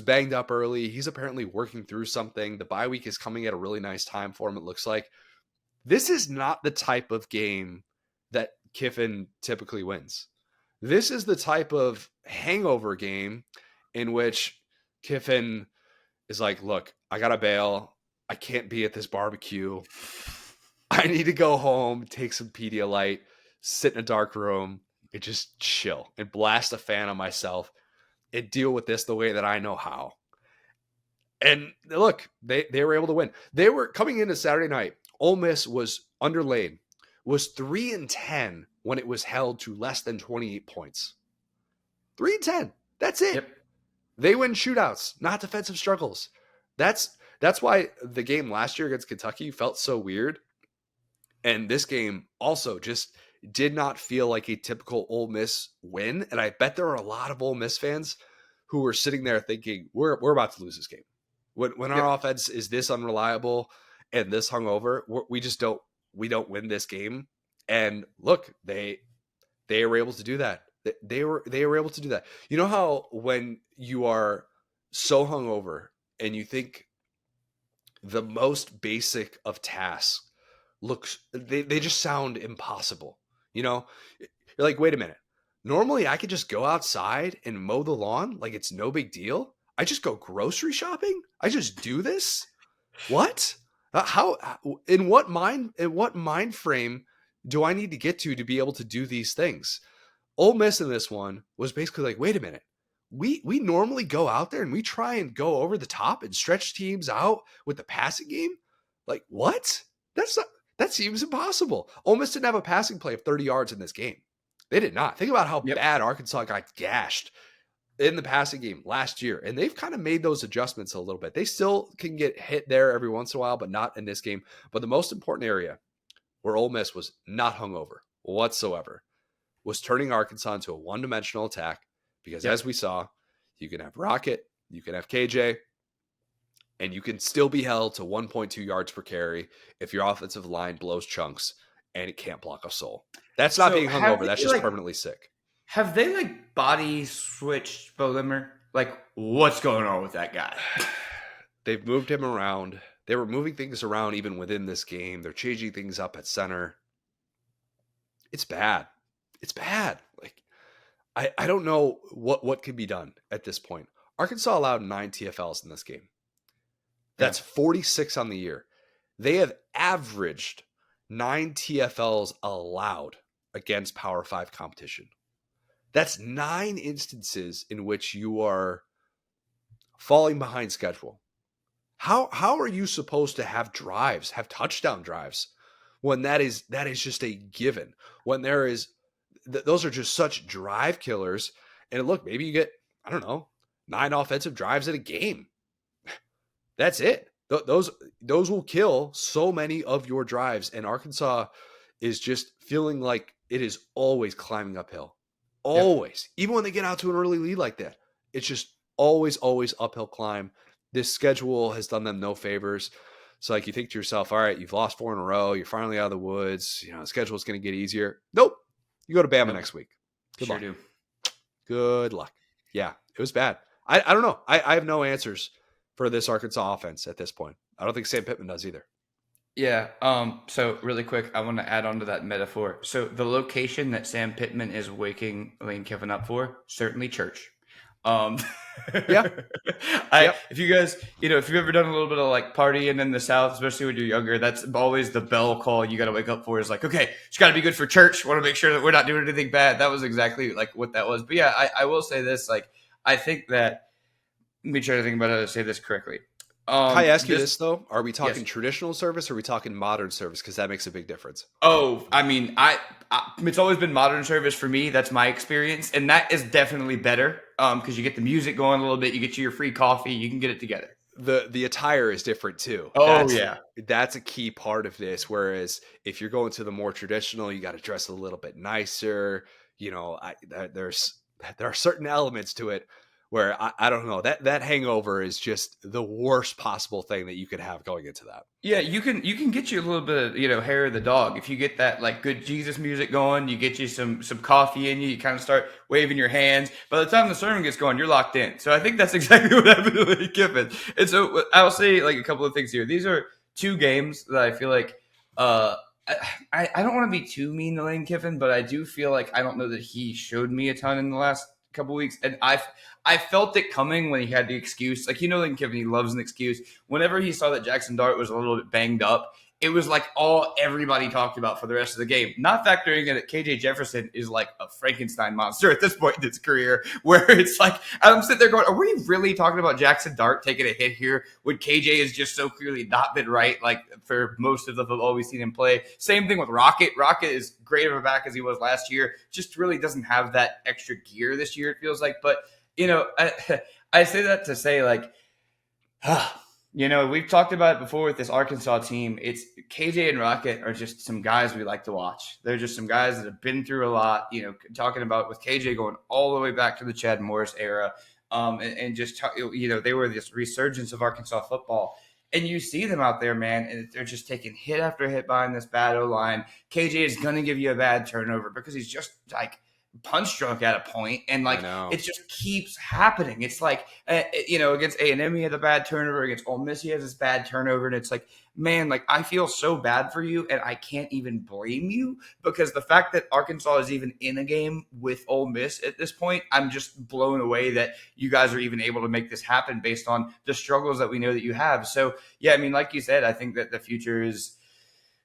banged up early. He's apparently working through something. The bye week is coming at a really nice time for him, it looks like. This is not the type of game that Kiffin typically wins. This is the type of hangover game in which Kiffin is like, look, I got to bail. I can't be at this barbecue. I need to go home, take some Pedialyte, sit in a dark room, and just chill and blast a fan on myself and deal with this the way that I know how. And look, they were able to win. They were coming into Saturday night. Ole Miss was underlaid, was 3-10 when it was held to less than 28 points. 3-10. That's it. Yep. They win shootouts, not defensive struggles. That's why the game last year against Kentucky felt so weird. And this game also just did not feel like a typical Ole Miss win. And I bet there are a lot of Ole Miss fans who were sitting there thinking, we're about to lose this game. When our offense is this unreliable and this hungover, we don't win this game. And look, they were able to do that. They were able to do that. You know how when you are so hungover and you think the most basic of tasks they just sound impossible. You know, you're like, wait a minute. Normally I could just go outside and mow the lawn like it's no big deal. I just go grocery shopping. I just do this. What? How? In what mind frame do I need to get to be able to do these things? Ole Miss in this one was basically like, wait a minute. We normally go out there and we try and go over the top and stretch teams out with the passing game. Like, what? That seems impossible. Ole Miss didn't have a passing play of 30 yards in this game. They did not. Think about how bad Arkansas got gashed in the passing game last year. And they've kind of made those adjustments a little bit. They still can get hit there every once in a while, but not in this game. But the most important area where Ole Miss was not hungover whatsoever was turning Arkansas into a one-dimensional attack. Because as we saw, you can have Rocket, you can have KJ, and you can still be held to 1.2 yards per carry if your offensive line blows chunks and it can't block a soul. That's not being hungover. That's just permanently sick. Have they body switched Bo Limmer? What's going on with that guy? They've moved him around. They were moving things around even within this game. They're changing things up at center. It's bad. It's bad. I don't know what can be done at this point. Arkansas allowed 9 TFLs in this game. That's 46 on the year. They have averaged 9 TFLs allowed against Power 5 competition. That's 9 instances in which you are falling behind schedule. How are you supposed to have drives, have touchdown drives, when that is just a given? When there is those are just such drive killers. And look, maybe you get, I don't know, 9 offensive drives in a game. That's it. Those will kill so many of your drives. And Arkansas is just feeling like it is always climbing uphill. Always. Yep. Even when they get out to an early lead like that, it's just always uphill climb. This schedule has done them no favors. So you think to yourself, all right, you've lost 4 in a row. You're finally out of the woods. The schedule is going to get easier. Nope. You go to Bama next week. Good luck. Do. Good luck. Yeah, it was bad. I don't know. I have no answers for this Arkansas offense at this point. I don't think Sam Pittman does either. Yeah. So really quick, I want to add on to that metaphor. So the location that Sam Pittman is waking Lane Kiffin up for, certainly church. Yeah. If you guys, if you've ever done a little bit of partying in the South, especially when you're younger, that's always the bell call you got to wake up for is okay, it's got to be good for church. Want to make sure that we're not doing anything bad. That was exactly what that was. But yeah, I will say this, I think that, let me try to think about how to say this correctly. Can I ask you this though? Are we talking traditional service or are we talking modern service? Because that makes a big difference. Oh, I mean, it's always been modern service for me. That's my experience. And that is definitely better because you get the music going a little bit. You get your free coffee. You can get it together. The attire is different too. Oh, That's a key part of this. Whereas if you're going to the more traditional, you got to dress a little bit nicer. There are certain elements to it where I don't know, that hangover is just the worst possible thing that you could have going into that. Yeah, you can get you a little bit of hair of the dog if you get that good Jesus music going. You get you some coffee in you. You kind of start waving your hands. By the time the sermon gets going, you're locked in. So I think that's exactly what happened to Lane Kiffin. And so I'll say a couple of things here. These are 2 games that I feel like I don't want to be too mean to Lane Kiffin, but I do feel like I don't know that he showed me a ton in the last couple weeks, and I felt it coming when he had the excuse. Lane Kiffin, he loves an excuse. Whenever he saw that Jackson Dart was a little bit banged up, it was all everybody talked about for the rest of the game. Not factoring in that KJ Jefferson is a Frankenstein monster at this point in his career, where it's I'm sitting there going, are we really talking about Jackson Dart taking a hit here when KJ has just so clearly not been right for most of the football we've seen him play? Same thing with Rocket. Rocket is great of a back as he was last year, just really doesn't have that extra gear this year, it feels like. But, I say that to say we've talked about it before with this Arkansas team. It's KJ and Rocket are just some guys we like to watch. They're just some guys that have been through a lot, talking about with KJ going all the way back to the Chad Morris era. And just, they were this resurgence of Arkansas football. And you see them out there, man, and they're just taking hit after hit behind this bad O-line. KJ is going to give you a bad turnover because he's just punch drunk at a point, and I like know. it just keeps happening. It's like against A&M he had a bad turnover, against Ole Miss he has this bad turnover, and it's like, man, like I feel so bad for you, and I can't even blame you, because the fact that Arkansas is even in a game with Ole Miss at this point, I'm just blown away that you guys are even able to make this happen based on the struggles that we know that you have. So yeah, I mean, like you said, I think that the future is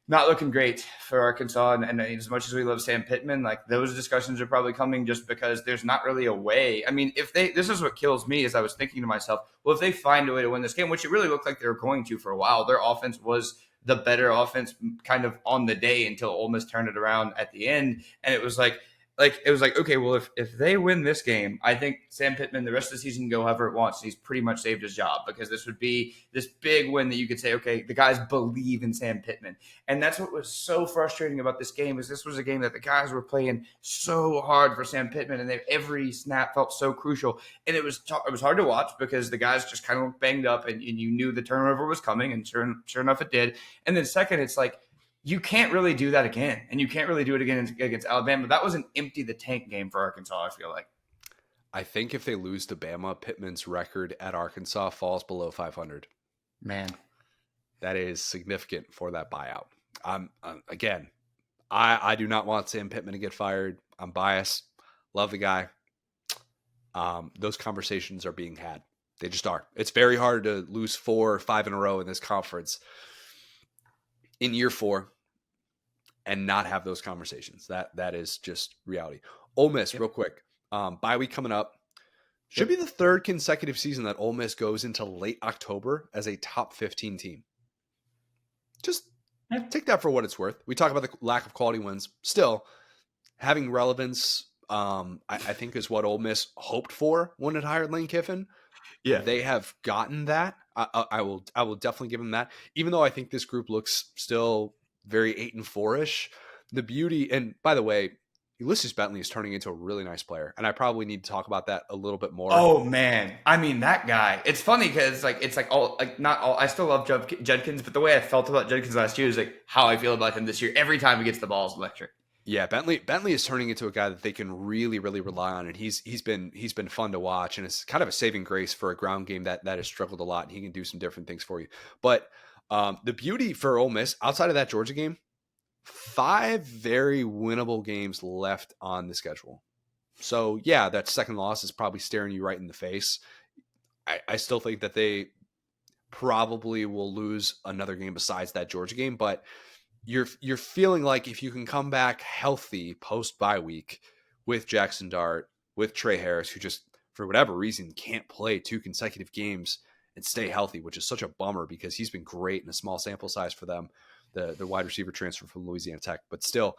not looking great for Arkansas. And as much as we love Sam Pittman, like those discussions are probably coming just because there's not really a way. I mean, this is what kills me, is I was thinking to myself, well, if they find a way to win this game, which it really looked like they were going to for a while, their offense was the better offense kind of on the day until Ole Miss turned it around at the end. And it was like, okay, well, if they win this game, I think Sam Pittman the rest of the season can go however it wants. He's pretty much saved his job, because this would be this big win that you could say, okay, the guys believe in Sam Pittman. And that's what was so frustrating about this game, is this was a game that the guys were playing so hard for Sam Pittman, and every snap felt so crucial. And it was hard to watch, because the guys just kind of looked banged up, and you knew the turnover was coming, and sure enough it did. And then second, it's like, you can't really do that again, and you can't really do it again against Alabama. That was an empty the tank game for Arkansas, I feel like. I think if they lose to Bama, Pittman's record at Arkansas falls below 500. Man, that is significant for that buyout. Again, I do not want Sam Pittman to get fired. I'm biased. Love the guy. Those conversations are being had. They just are. It's very hard to lose 4 or 5 in a row in this conference in year 4 and not have those conversations. That is just reality. Ole Miss, real quick. Bye week coming up. Should be the 3rd consecutive season that Ole Miss goes into late October as a top 15 team. Just take that for what it's worth. We talk about the lack of quality wins. Still, having relevance, I think, is what Ole Miss hoped for when it hired Lane Kiffin. Yeah, they have gotten that. I will definitely give them that. Even though I think this group looks still very 8-4-ish. The beauty, and by the way, Ulysses Bentley is turning into a really nice player, and I probably need to talk about that a little bit more. Oh man, I mean that guy. It's funny because not all. I still love Judkins, but the way I felt about Judkins last year is like how I feel about him this year. Every time he gets the ball is electric. Yeah, Bentley is turning into a guy that they can really, really rely on, and he's been fun to watch, and it's kind of a saving grace for a ground game that has struggled a lot, and he can do some different things for you. But the beauty for Ole Miss, outside of that Georgia game, 5 very winnable games left on the schedule. So yeah, that second loss is probably staring you right in the face. I still think that they probably will lose another game besides that Georgia game, but you're feeling like if you can come back healthy post bye week with Jackson Dart, with Trey Harris, who just for whatever reason can't play 2 consecutive games and stay healthy, which is such a bummer because he's been great in a small sample size for them, the wide receiver transfer from Louisiana Tech. But still,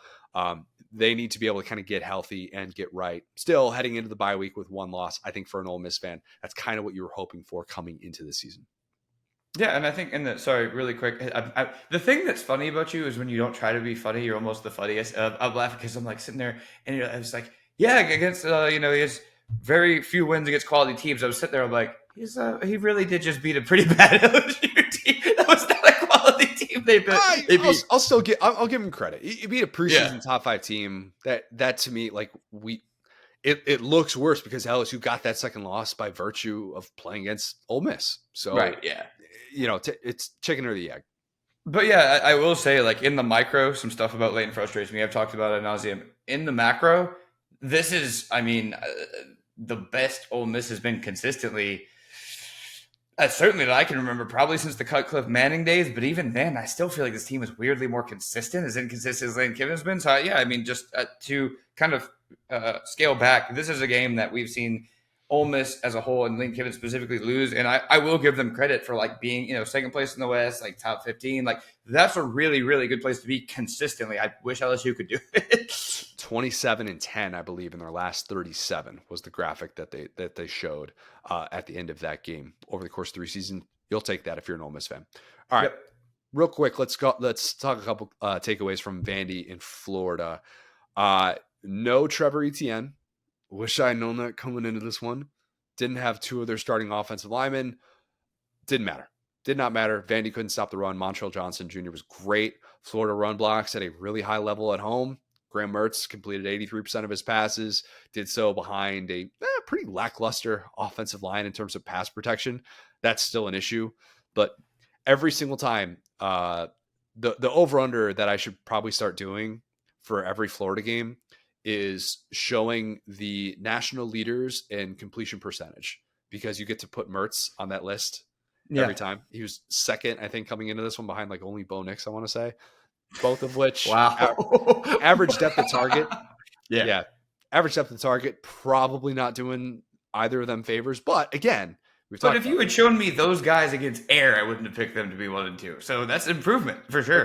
they need to be able to kind of get healthy and get right. Still heading into the bye week with 1 loss, I think for an Ole Miss fan, that's kind of what you were hoping for coming into the season. Yeah, and I think sorry, really quick. The thing that's funny about you is when you don't try to be funny, you're almost the funniest. I'm laughing because I'm like sitting there and I was like, yeah, against he has very few wins against quality teams. I was sitting there, I'm like, he really did just beat a pretty bad LSU team. That was not a quality team. They beat. I'll give him credit. He beat a preseason top 5 team. That to me, like it looks worse because LSU got that second loss by virtue of playing against Ole Miss. So right, yeah. It's chicken or the egg. But yeah, I will say, like, in the micro, some stuff about Leighton frustrates me. I've talked about it ad nauseum. In the macro, this is, the best Ole Miss has been consistently, certainly that I can remember, probably since the Cutcliffe Manning days. But even then, I still feel like this team is weirdly more consistent, as inconsistent as Lane Kiffin's been. So, just to kind of scale back, this is a game that we've seen Ole Miss as a whole and Lane Kiffin specifically lose. And I will give them credit for like being, second place in the West, like top 15. Like that's a really, really good place to be consistently. I wish LSU could do it. 27-10, I believe, in their last 37 was the graphic that they showed at the end of that game over the course of 3 seasons. You'll take that if you're an Ole Miss fan. All right, yep. Real quick, let's talk a couple takeaways from Vandy in Florida. No Trevor Etienne. Wish I had known that coming into this one. Didn't have 2 of their starting offensive linemen. Didn't matter. Did not matter. Vandy couldn't stop the run. Montrell Johnson Jr. was great. Florida run blocks at a really high level at home. Graham Mertz completed 83% of his passes, did so behind a pretty lackluster offensive line in terms of pass protection. That's still an issue. But every single time, the over-under that I should probably start doing for every Florida game is showing the national leaders in completion percentage, because you get to put Mertz on that list every time. He was second, I think, coming into this one behind like only Bo Nix, I want to say. Both of which average depth of target. Yeah. Average depth of target, probably not doing either of them favors. But again, but if you had shown me those guys against air, I wouldn't have picked them to be 1 and 2. So that's improvement for sure.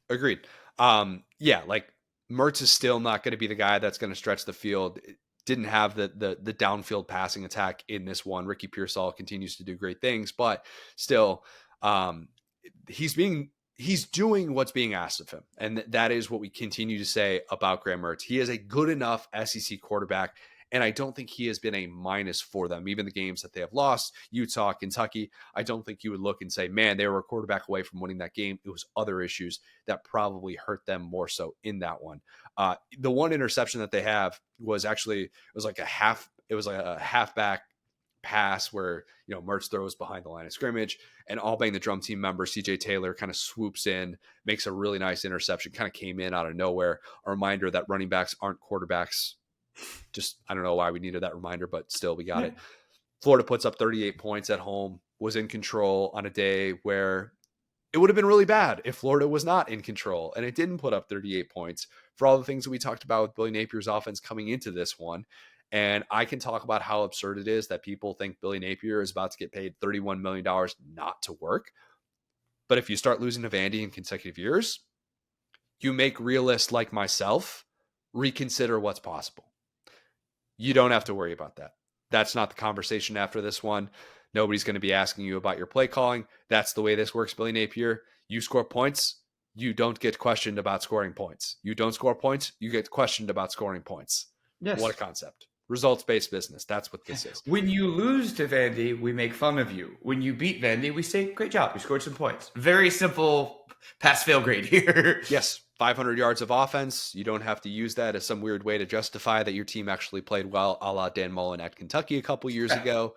Agreed. Like Mertz is still not going to be the guy that's going to stretch the field. Didn't have the downfield passing attack in this one. Ricky Pearsall continues to do great things, but still, he's doing what's being asked of him. And that is what we continue to say about Graham Mertz. He is a good enough SEC quarterback, and I don't think he has been a minus for them. Even the games that they have lost, Utah, Kentucky, I don't think you would look and say, man, they were a quarterback away from winning that game. It was other issues that probably hurt them more so in that one. The one interception that they have was like a halfback pass where, Mertz throws behind the line of scrimmage, and All-Bang, the drum team member, CJ Taylor, kind of swoops in, makes a really nice interception, kind of came in out of nowhere. A reminder that running backs aren't quarterbacks. Just, I don't know why we needed that reminder, but still we got it. Florida puts up 38 points at home, was in control on a day where it would have been really bad if Florida was not in control, and it didn't put up 38 points for all the things that we talked about with Billy Napier's offense coming into this one. And I can talk about how absurd it is that people think Billy Napier is about to get paid $31 million not to work. But if you start losing to Vandy in consecutive years, you make realists like myself reconsider what's possible. You don't have to worry about that. That's not the conversation after this one. Nobody's going to be asking you about your play calling. That's the way this works, Billy Napier. You score points, you don't get questioned about scoring points. You don't score points, you get questioned about scoring points. Yes. What a concept. Results-based business. That's what this is. When you lose to Vandy, we make fun of you. When you beat Vandy, we say, great job, you scored some points. Very simple pass-fail grade here. Yes, 500 yards of offense. You don't have to use that as some weird way to justify that your team actually played well, a la Dan Mullen at Kentucky a couple years ago.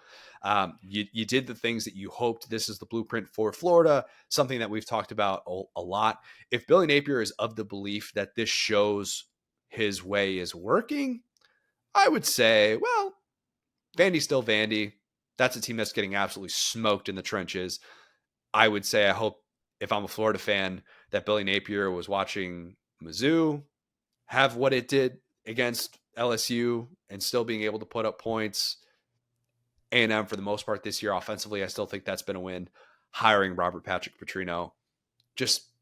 You did the things that you hoped. This is the blueprint for Florida, something that we've talked about a lot. If Billy Napier is of the belief that this shows his way is working, I would say, well, Vandy's still Vandy. That's a team that's getting absolutely smoked in the trenches. I would say, I hope, if I'm a Florida fan, that Billy Napier was watching Mizzou have what it did against LSU and still being able to put up points. A&M, for the most part this year, offensively, I still think that's been a win. Hiring Robert Patrick Petrino,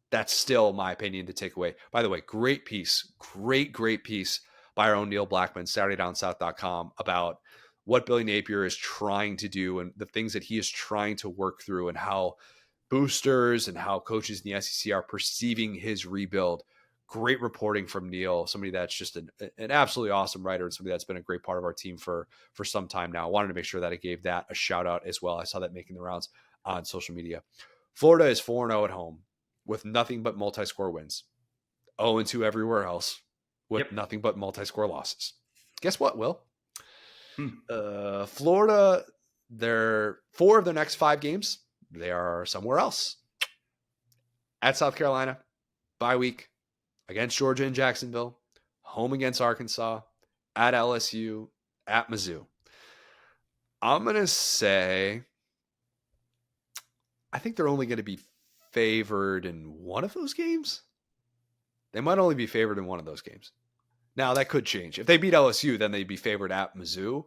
that's still my opinion to take away. By the way, great piece, great piece by our own Neil Blackman, SaturdayDownSouth.com, about what Billy Napier is trying to do and the things that he is trying to work through, and how boosters and how coaches in the SEC are perceiving his rebuild. Great reporting from Neil, somebody that's just an absolutely awesome writer and somebody that's been a great part of our team for some time now. I wanted to make sure that I gave that a shout out as well. I saw that making the rounds on social media. Florida is 4-0 at home with nothing but multi-score wins. 0-2 everywhere else with nothing but multi-score losses. Guess what, Will? Florida, 4 of their next 5 games, they are somewhere else. At South Carolina, bye week, against Georgia and Jacksonville, home against Arkansas, at LSU, at Mizzou. I'm going to say, I think they're only going to be favored in one of those games. They might only be favored in one of those games. Now, that could change. If they beat LSU, then they'd be favored at Mizzou.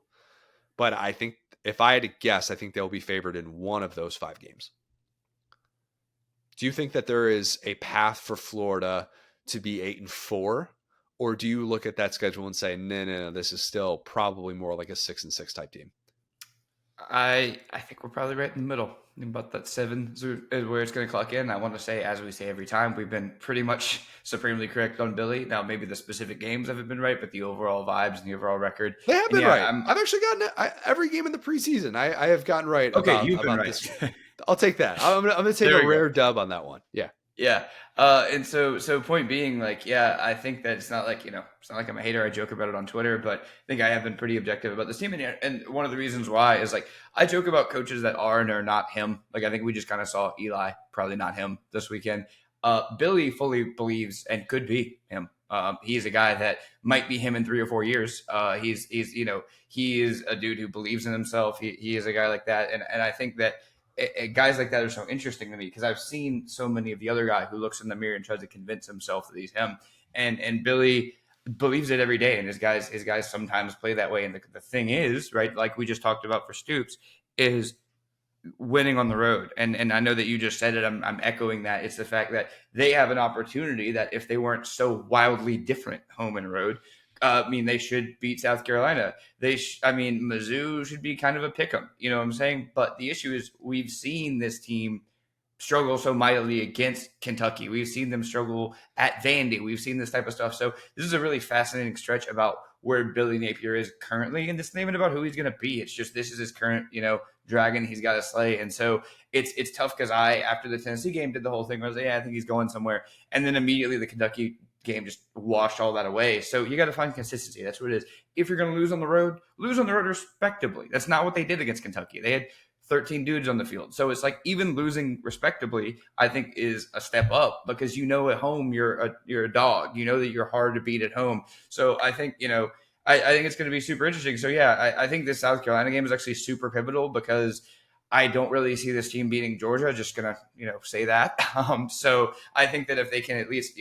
But I think, if I had to guess, I think they'll be favored in one of those 5 games. Do you think that there is a path for Florida to be 8-4? Or do you look at that schedule and say, no, this is still probably more like a 6-6 type team? I think we're probably right in the middle. About that 7 is where it's going to clock in. I want to say, as we say every time, we've been pretty much supremely correct on Billy. Now, maybe the specific games haven't been right, but the overall vibes and the overall record. They have been right. I've actually gotten it. Every game in the preseason, I have gotten right. Okay, you've been right. This. I'll take that. I'm going to take a rare dub on that one. Yeah. Yeah. And so point being, like, yeah, I think that it's not like, it's not like I'm a hater. I joke about it on Twitter, but I think I have been pretty objective about this team. And one of the reasons why is, like, I joke about coaches that are and are not him. Like, I think we just kind of saw Eli, probably not him this weekend. Billy fully believes and could be him. He's a guy that might be him in 3 or 4 years. He is a dude who believes in himself. He is a guy like that. And I think that guys like that are so interesting to me because I've seen so many of the other guy who looks in the mirror and tries to convince himself that he's him, and Billy believes it every day, and his guys sometimes play that way. And the thing is, right, like we just talked about for Stoops, is winning on the road. And I know that you just said it. I'm echoing that. It's the fact that they have an opportunity that if they weren't so wildly different home and road, they should beat South Carolina. Mizzou should be kind of a pick 'em. You know what I'm saying? But the issue is we've seen this team struggle so mightily against Kentucky. We've seen them struggle at Vandy. We've seen this type of stuff. So this is a really fascinating stretch about where Billy Napier is currently, and this ain't about who he's going to be. It's just this is his current, dragon he's got to slay. And so it's tough because after the Tennessee game, did the whole thing where I was like, yeah, I think he's going somewhere. And then immediately the Kentucky game just washed all that away. So you got to find consistency. That's what it is. If you're going to lose on the road respectably. That's not what they did against Kentucky. They had 13 dudes on the field. So it's like even losing respectably, I think, is a step up because at home you're a dog. You know that you're hard to beat at home. So I think, I think it's going to be super interesting. So yeah, I think this South Carolina game is actually super pivotal because I don't really see this team beating Georgia. Just gonna, say that. So I think that if they can at least,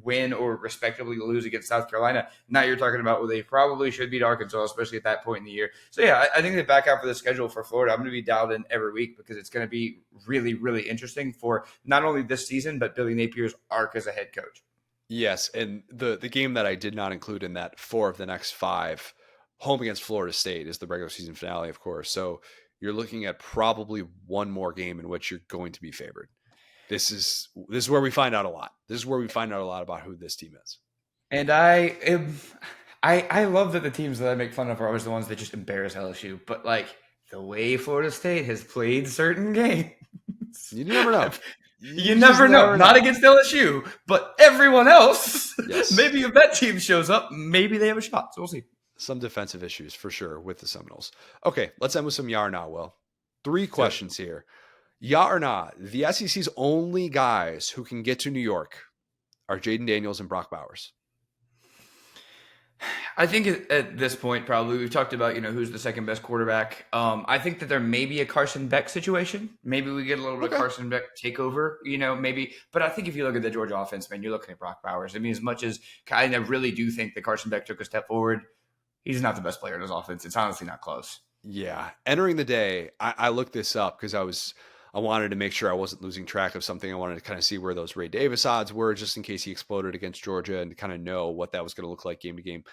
win or respectively lose against South Carolina, now you're talking about where they probably should beat Arkansas, especially at that point in the year. So yeah, I think the back half of the schedule for Florida, I'm going to be dialed in every week because it's going to be really, really interesting for not only this season, but Billy Napier's arc as a head coach. Yes, and the game that I did not include in that 4 of the next 5, home against Florida State, is the regular season finale, of course. So you're looking at probably one more game in which you're going to be favored. This is where we find out a lot. This is where we find out a lot about who this team is. And I love that the teams that I make fun of are always the ones that just embarrass LSU. But like the way Florida State has played certain games, you never know. You never know. Not against LSU, but everyone else. Yes. Maybe if that team shows up, maybe they have a shot. So we'll see. Some defensive issues for sure with the Seminoles. Okay, let's end with some Yah or Nah, Will. 3 questions here. Yah or Nah, the SEC's only guys who can get to New York are Jayden Daniels and Brock Bowers. I think at this point, probably we've talked about, who's the second best quarterback. I think that there may be a Carson Beck situation. Maybe we get a little bit of Carson Beck takeover, maybe. But I think if you look at the Georgia offense, man, you're looking at Brock Bowers. I mean, as much as I really do think that Carson Beck took a step forward, he's not the best player in his offense. It's honestly not close. Yeah. Entering the day, I looked this up because I wanted to make sure I wasn't losing track of something. I wanted to kind of see where those Ray Davis odds were just in case he exploded against Georgia and kind of know what that was going to look like game to game.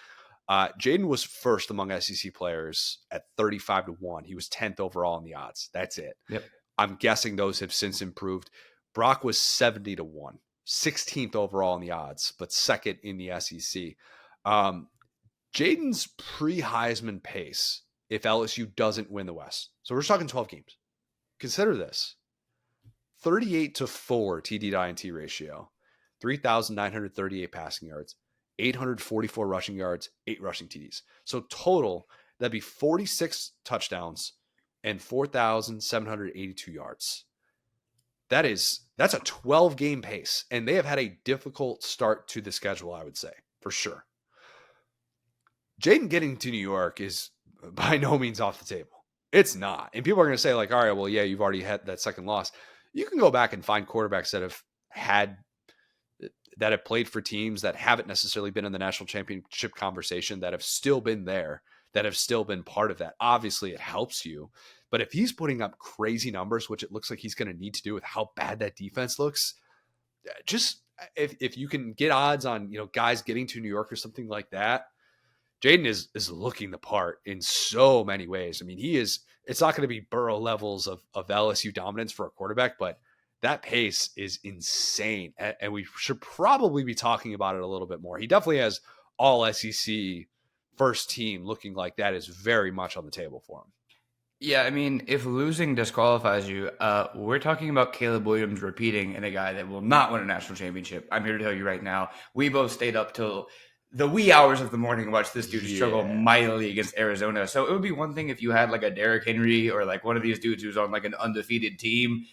Jayden was first among SEC players at 35-1. He was 10th overall in the odds. That's it. Yep. I'm guessing those have since improved. Brock was 70-1, 16th overall in the odds, but second in the SEC. Jayden's pre-Heisman pace, if LSU doesn't win the West. So we're just talking 12 games. Consider this. 38-4 TD to INT ratio, 3,938 passing yards, 844 rushing yards, 8 rushing TDs. So total, that'd be 46 touchdowns and 4,782 yards. That's a 12-game pace, and they have had a difficult start to the schedule, I would say, for sure. Jayden getting to New York is by no means off the table. It's not. And people are going to say, like, all right, well, yeah, you've already had that second loss. You can go back and find quarterbacks that have played for teams that haven't necessarily been in the national championship conversation, that have still been there, that have still been part of that. Obviously, it helps you. But if he's putting up crazy numbers, which it looks like he's going to need to do with how bad that defense looks, just if you can get odds on, guys getting to New York or something like that, Jayden is looking the part in so many ways. I mean, it's not going to be Burrow levels of LSU dominance for a quarterback, but that pace is insane. And we should probably be talking about it a little bit more. He definitely has all SEC first team looking like that is very much on the table for him. Yeah, I mean, if losing disqualifies you, we're talking about Caleb Williams repeating and a guy that will not win a national championship. I'm here to tell you right now. We both stayed up till the wee hours of the morning and watched this dude struggle Yeah. mightily against Arizona. So it would be one thing if you had like a Derrick Henry or like one of these dudes who's on like an undefeated team.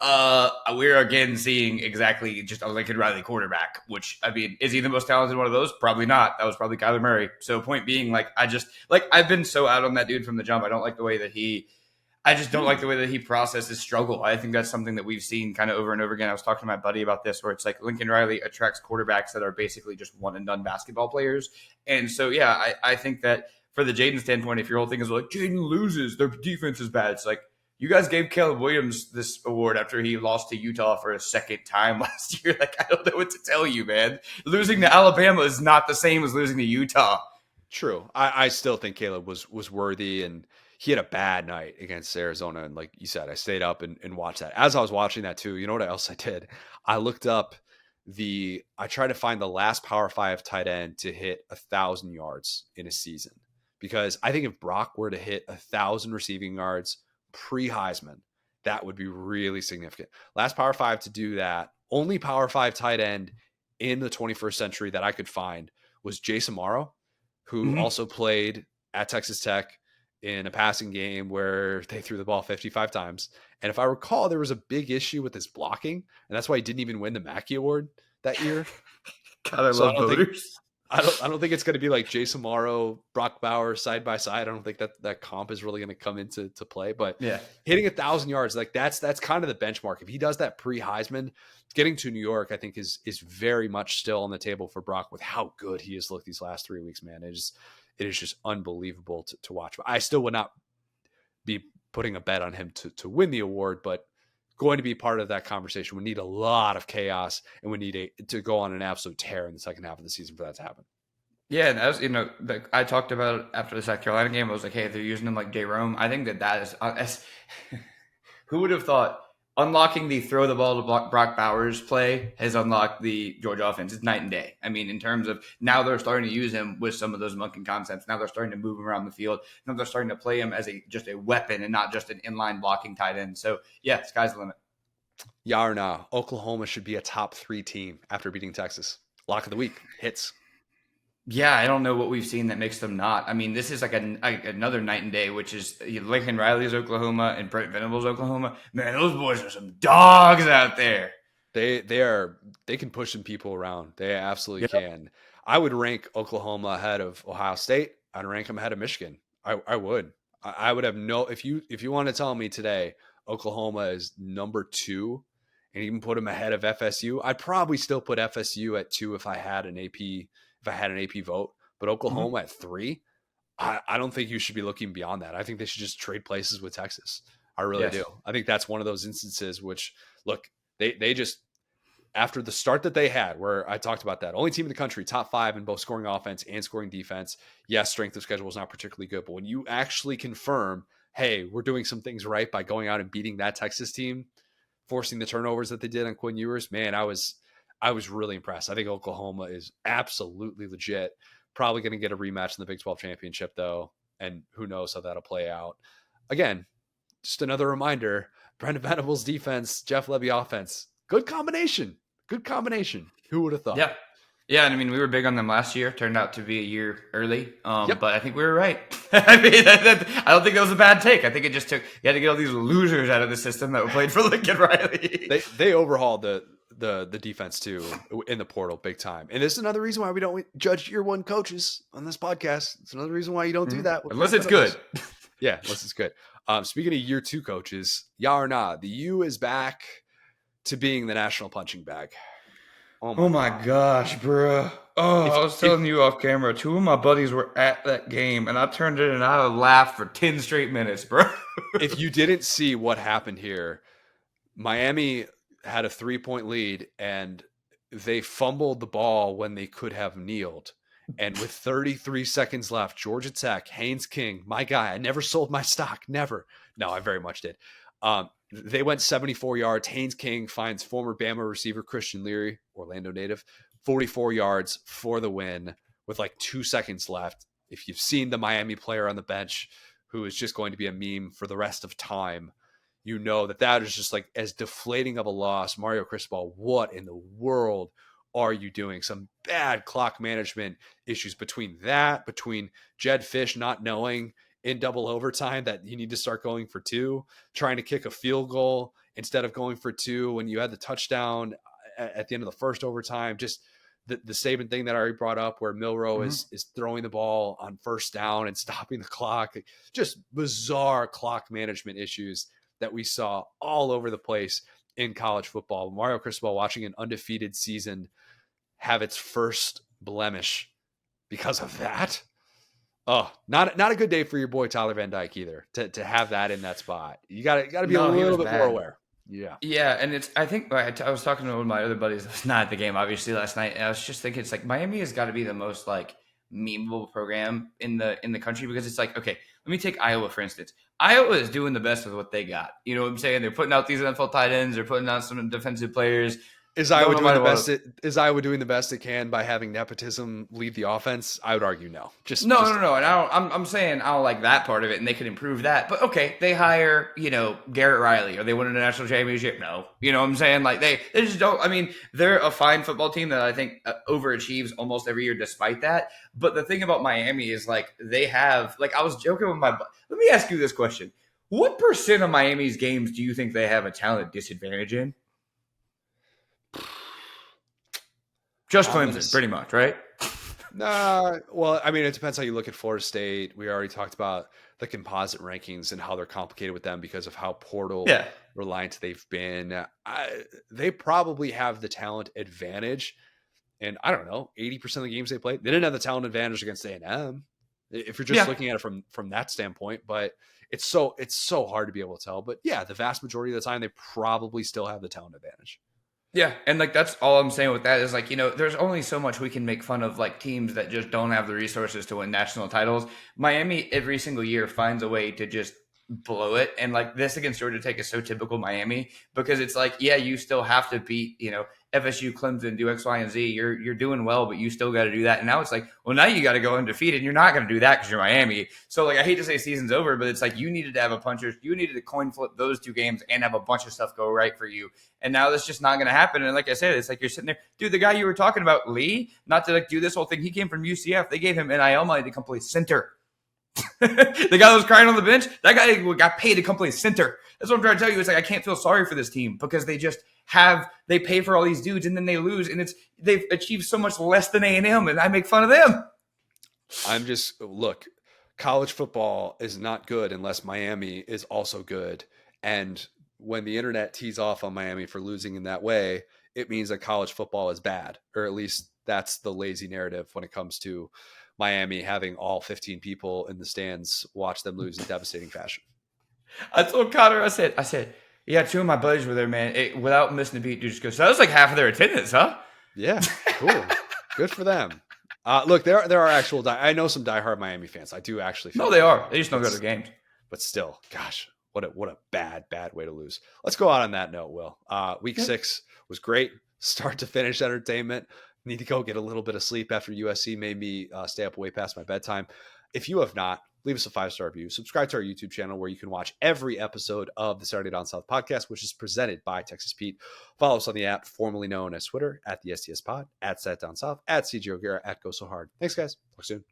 We're again seeing exactly just a Lincoln Riley quarterback, which I mean, is he the most talented one of those? Probably not. That was probably Kyler Murray. So point being, like, I've been so out on that dude from the jump. I don't like the way that I just don't like the way that he processes struggle. I think that's something that we've seen kind of over and over again. I was talking to my buddy about this, where it's like Lincoln Riley attracts quarterbacks that are basically just one and done basketball players. And so, yeah, I think that for the Jayden standpoint, if your whole thing is like, Jayden loses, their defense is bad, it's like, you guys gave Caleb Williams this award after he lost to Utah for a second time last year. Like, I don't know what to tell you, man. Losing to Alabama is not the same as losing to Utah. True. I still think Caleb was worthy, and he had a bad night against Arizona. And like you said, I stayed up and watched that. As I was watching that too, you know what else I did? I looked up I tried to find the last Power 5 tight end to hit 1,000 yards in a season. Because I think if Brock were to hit 1,000 receiving yards pre-Heisman, that would be really significant. Last Power 5 to do that, only Power 5 tight end in the 21st century that I could find was Jason Morrow, who Mm-hmm. also played at Texas Tech in a passing game where they threw the ball 55 times. And if I recall, there was a big issue with his blocking, and that's why he didn't even win the Mackey Award that year. God, I So love voters. I don't think it's going to be like Jason Morrow, Brock Bauer side by side. I don't think that comp is really going to come into play. But Yeah. hitting 1,000 yards, like that's kind of the benchmark. If he does that pre Heisman, getting to New York, I think is very much still on the table for Brock with how good he has looked these last 3 weeks. Man, it is just unbelievable to watch. But I still would not be putting a bet on him to win the award, but going to be part of that conversation. We need a lot of chaos, and we need to go on an absolute tear in the second half of the season for that to happen. Yeah, and as I talked about it after the South Carolina game. I was like, hey, they're using him like Jerome. I think that is who would have thought unlocking the throw the ball to Brock Bowers play has unlocked the Georgia offense. It's night and day. I mean, in terms of now they're starting to use him with some of those monkey concepts. Now they're starting to move him around the field. Now they're starting to play him as just a weapon and not just an inline blocking tight end. So yeah, sky's the limit. Yah or nah, Oklahoma should be a top 3 team after beating Texas. Lock of the week hits. Yeah, I don't know what we've seen that makes them not. I mean, this is like another night and day, which is Lincoln Riley's Oklahoma and Brent Venables Oklahoma. Man, those boys are some dogs out there. They can push some people around. They absolutely can. I would rank Oklahoma ahead of Ohio State. I'd rank them ahead of Michigan. I would. I would have no if you want to tell me today Oklahoma is number 2 and even put them ahead of FSU, I'd probably still put FSU at 2 if I had an AP vote. But Oklahoma at 3, I don't think you should be looking beyond that. I think they should just trade places with Texas. I really do. I think that's one of those instances which, look, they just, after the start that they had, where I talked about that, only team in the country, top 5 in both scoring offense and scoring defense. Yes, strength of schedule is not particularly good, but when you actually confirm, hey, we're doing some things right by going out and beating that Texas team, forcing the turnovers that they did on Quinn Ewers, man, I was really impressed. I think Oklahoma is absolutely legit. Probably going to get a rematch in the Big 12 championship, though, and who knows how that'll play out. Again, just another reminder, Brendan Venables' defense, Jeff Lebby offense, good combination. Good combination. Who would have thought? Yeah. Yeah, and I mean, we were big on them last year. Turned out to be a year early, but I think we were right. I mean, I don't think that was a bad take. I think it just took, you had to get all these losers out of the system that were played for Lincoln Riley. They overhauled the defense too in the portal big time. And this is another reason why we don't judge year 1 coaches on this podcast. It's another reason why you don't do that. Unless it's good. Yeah, unless it's good. Speaking of year 2 coaches, Yah or Nah, the U is back to being the national punching bag. Oh my gosh, bro. I was telling you off camera, 2 of my buddies were at that game, and I turned it and I laughed for 10 straight minutes, bro. If you didn't see what happened here, Miami had a 3-point lead, and they fumbled the ball when they could have kneeled. And with 33 seconds left, Georgia Tech, Haynes King, my guy, I never sold my stock, never. No, I very much did. They went 74 yards. Haynes King finds former Bama receiver Christian Leary, Orlando native, 44 yards for the win with like 2 seconds left. If you've seen the Miami player on the bench who is just going to be a meme for the rest of time, you know that is just like as deflating of a loss. Mario Cristobal, what in the world are you doing? Some bad clock management issues between Jedd Fisch not knowing in double overtime that you need to start going for 2, trying to kick a field goal instead of going for 2 when you had the touchdown at the end of the first overtime. Just the Saban thing that I already brought up where Milroe is throwing the ball on first down and stopping the clock. Just bizarre clock management issues that we saw all over the place in college football. Mario Cristobal watching an undefeated season have its first blemish because of that. Oh, not a good day for your boy Tyler Van Dyke either. To have that in that spot, you got to be a little bit more aware. Yeah, and I think I was talking to one of my other buddies that was not at the game obviously last night, and I was just thinking it's like Miami has got to be the most like memeable program in the country, because it's like, okay, let me take Iowa for instance. Iowa is doing the best with what they got. You know what I'm saying? They're putting out these NFL tight ends, they're putting out some defensive players. Is Iowa doing the best? Is Iowa doing the best it can by having nepotism lead the offense? I would argue no. No. And I'm saying I don't like that part of it, and they could improve that. But okay, they hire Garrett Riley, or they win a national championship. No, you know what I'm saying? Like they just don't. I mean, they're a fine football team that I think overachieves almost every year, despite that. But the thing about Miami is like they have like I was joking with my. Let me ask you this question: what % of Miami's games do you think they have a talent disadvantage in? Just Clemson, pretty much, right? Nah, well, I mean, it depends how you look at Florida State. We already talked about the composite rankings and how they're complicated with them because of how portal reliant they've been. They probably have the talent advantage. And I don't know, 80% of the games they played, they didn't have the talent advantage against A&M. If you're just looking at it from that standpoint, but it's so hard to be able to tell. But yeah, the vast majority of the time, they probably still have the talent advantage. Yeah, and like that's all I'm saying with that is like, there's only so much we can make fun of like teams that just don't have the resources to win national titles. Miami every single year finds a way to just blow it, and like this against Georgia Tech is so typical Miami, because it's like, yeah, you still have to beat, FSU, Clemson, do X, Y, and Z. You're doing well, but you still got to do that. And now it's like, well, now you got to go undefeated, and you're not going to do that because you're Miami. So like, I hate to say season's over, but it's like you needed to have a puncher. You needed to coin flip those 2 games and have a bunch of stuff go right for you. And now that's just not going to happen. And like I said, it's like you're sitting there, dude. The guy you were talking about, Lee, not to like do this whole thing. He came from UCF. They gave him NIL money to come play center. The guy that was crying on the bench, that guy got paid to come play center. That's what I'm trying to tell you. It's like I can't feel sorry for this team because they pay for all these dudes and then they lose, and they've achieved so much less than A&M, and I make fun of them. Look, college football is not good unless Miami is also good. And when the internet tees off on Miami for losing in that way, it means that college football is bad, or at least that's the lazy narrative when it comes to Miami having all 15 people in the stands watch them lose in devastating fashion. I told Connor, I said, yeah, 2 of my buddies were there, man. Without missing a beat, dude just goes, so that was like half of their attendance, huh? Yeah, cool. Good for them. Look, there are actual I know some diehard Miami fans. I do actually feel no, they are. They just don't go to the games. But still, gosh, what a bad way to lose. Let's go out on that note, Will. Week 6 was great. Start to finish entertainment. Need to go get a little bit of sleep after USC made me stay up way past my bedtime. If you have not, leave us a 5-star review. Subscribe to our YouTube channel where you can watch every episode of the Saturday Down South podcast, which is presented by Texas Pete. Follow us on the app formerly known as Twitter, at the STS Pod, at Sat Down South, at CJ O'Gara, at Go So Hard. Thanks, guys. Talk soon.